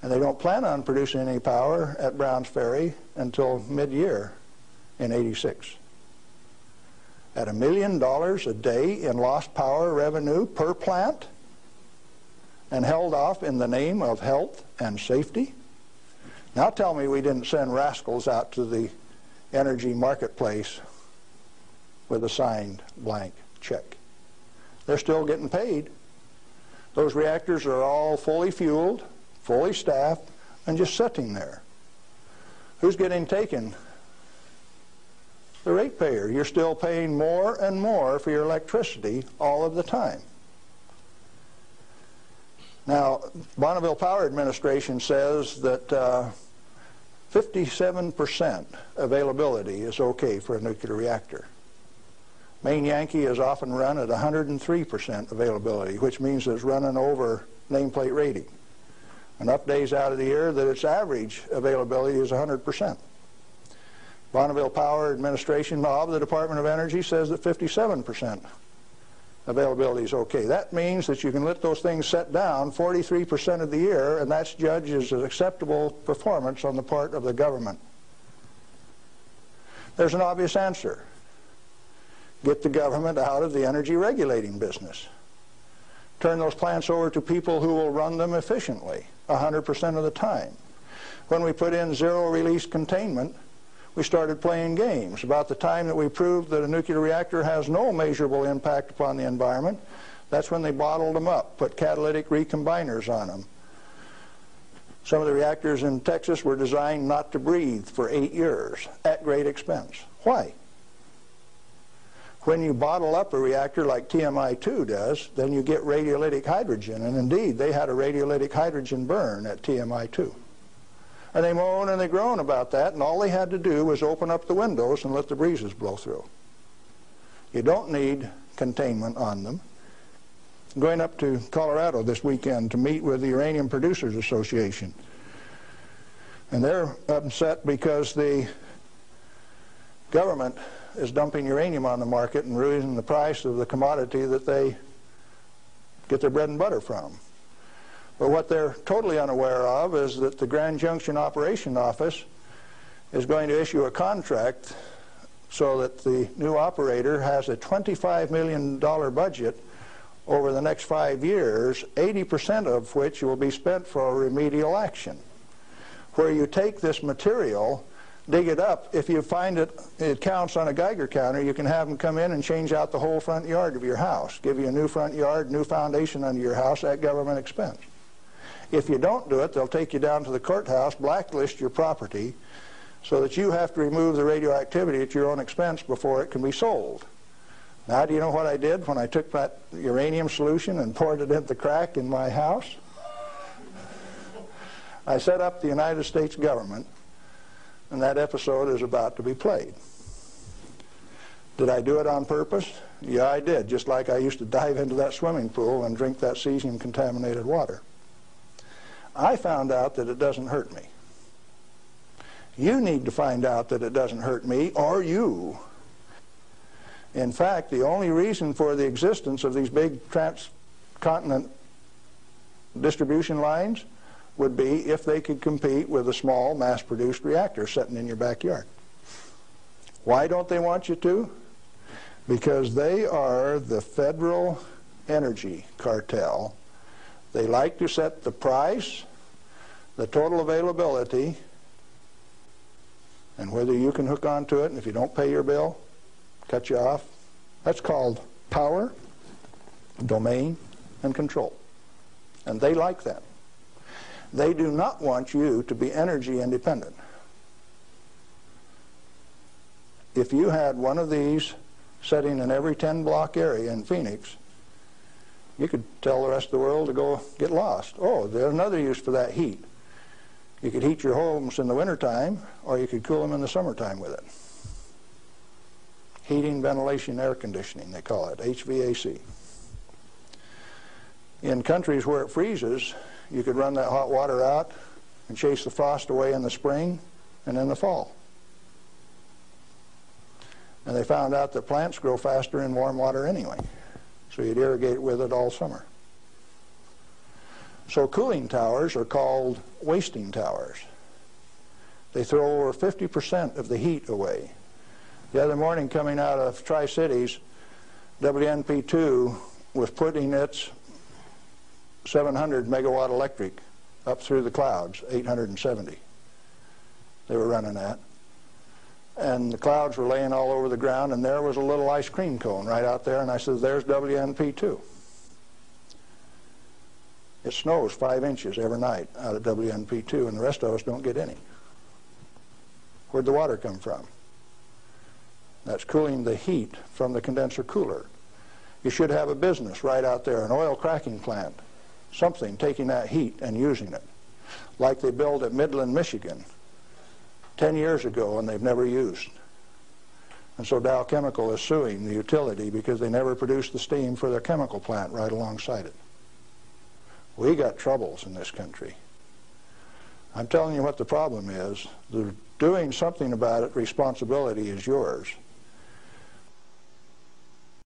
Speaker 3: And they don't plan on producing any power at Browns Ferry until mid-year in '86. At $1 million a day in lost power revenue per plant, and held off in the name of health and safety? Now tell me we didn't send rascals out to the energy marketplace with a signed blank check. They're still getting paid. Those reactors are all fully fueled, fully staffed, and just sitting there. Who's getting taken? The ratepayer. You're still paying more and more for your electricity all of the time. Now, Bonneville Power Administration says that 57% availability is okay for a nuclear reactor. Maine Yankee is often run at 103% availability, which means it's running over nameplate rating. Enough days out of the year that its average availability is 100%. Bonneville Power Administration of the Department of Energy says that 57% availability is okay. That means that you can let those things set down 43% of the year, and that's judged as an acceptable performance on the part of the government. There's an obvious answer. Get the government out of the energy regulating business. Turn those plants over to people who will run them efficiently 100% of the time. When we put in zero-release containment, we started playing games. About the time that we proved that a nuclear reactor has no measurable impact upon the environment, that's when they bottled them up, put catalytic recombiners on them. Some of the reactors in Texas were designed not to breathe for 8 years at great expense. Why? When you bottle up a reactor like TMI-2 does, then you get radiolytic hydrogen, and indeed they had a radiolytic hydrogen burn at TMI-2. And they moan and they groan about that, and all they had to do was open up the windows and let the breezes blow through. You don't need containment on them. I'm going up to Colorado this weekend to meet with the Uranium Producers Association. And they're upset because the government is dumping uranium on the market and raising the price of the commodity that they get their bread and butter from. But what they're totally unaware of is that the Grand Junction Operation Office is going to issue a contract so that the new operator has a $25 million budget over the next 5 years, 80% of which will be spent for remedial action. Where you take this material, dig it up, if you find it counts on a Geiger counter, you can have them come in and change out the whole front yard of your house, give you a new front yard, new foundation under your house at government expense. If you don't do it, they'll take you down to the courthouse, blacklist your property, so that you have to remove the radioactivity at your own expense before it can be sold. Now, do you know what I did when I took that uranium solution and poured it into the crack in my house? I set up the United States government, and that episode is about to be played. Did I do it on purpose? Yeah, I did, just like I used to dive into that swimming pool and drink that cesium-contaminated water. I found out that it doesn't hurt me. You need to find out that it doesn't hurt me, or you. In fact, the only reason for the existence of these big transcontinent distribution lines would be if they could compete with a small mass-produced reactor sitting in your backyard. Why don't they want you to? Because they are the federal energy cartel. They like to set the price, the total availability, and whether you can hook onto it, and if you don't pay your bill, cut you off. That's called power, domain, and control. And they like that. They do not want you to be energy independent. If you had one of these sitting in every 10-block area in Phoenix, you could tell the rest of the world to go get lost. Oh, there's another use for that heat. You could heat your homes in the wintertime, or you could cool them in the summertime with it. heating, ventilation, air conditioning, they call it, HVAC. In countries where it freezes, you could run that hot water out and chase the frost away in the spring and in the fall. And they found out that plants grow faster in warm water anyway, so you'd irrigate with it all summer. So cooling towers are called wasting towers. They throw over 50% of the heat away. The other morning, coming out of Tri-Cities, WNP2 was putting its 700 megawatt electric up through the clouds, 870 they were running at. And the clouds were laying all over the ground, and there was a little ice cream cone right out there, and I said, there's WNP2. It snows 5 inches every night out of WNP2, and the rest of us don't get any. Where'd the water come from? That's cooling the heat from the condenser cooler. You should have a business right out there, an oil cracking plant, something taking that heat and using it, like they built at Midland, Michigan 10 years ago and they've never used. And so Dow Chemical is suing the utility because they never produced the steam for their chemical plant right alongside it. We got troubles in this country. I'm telling you what the problem is. Doing something about it, responsibility is yours.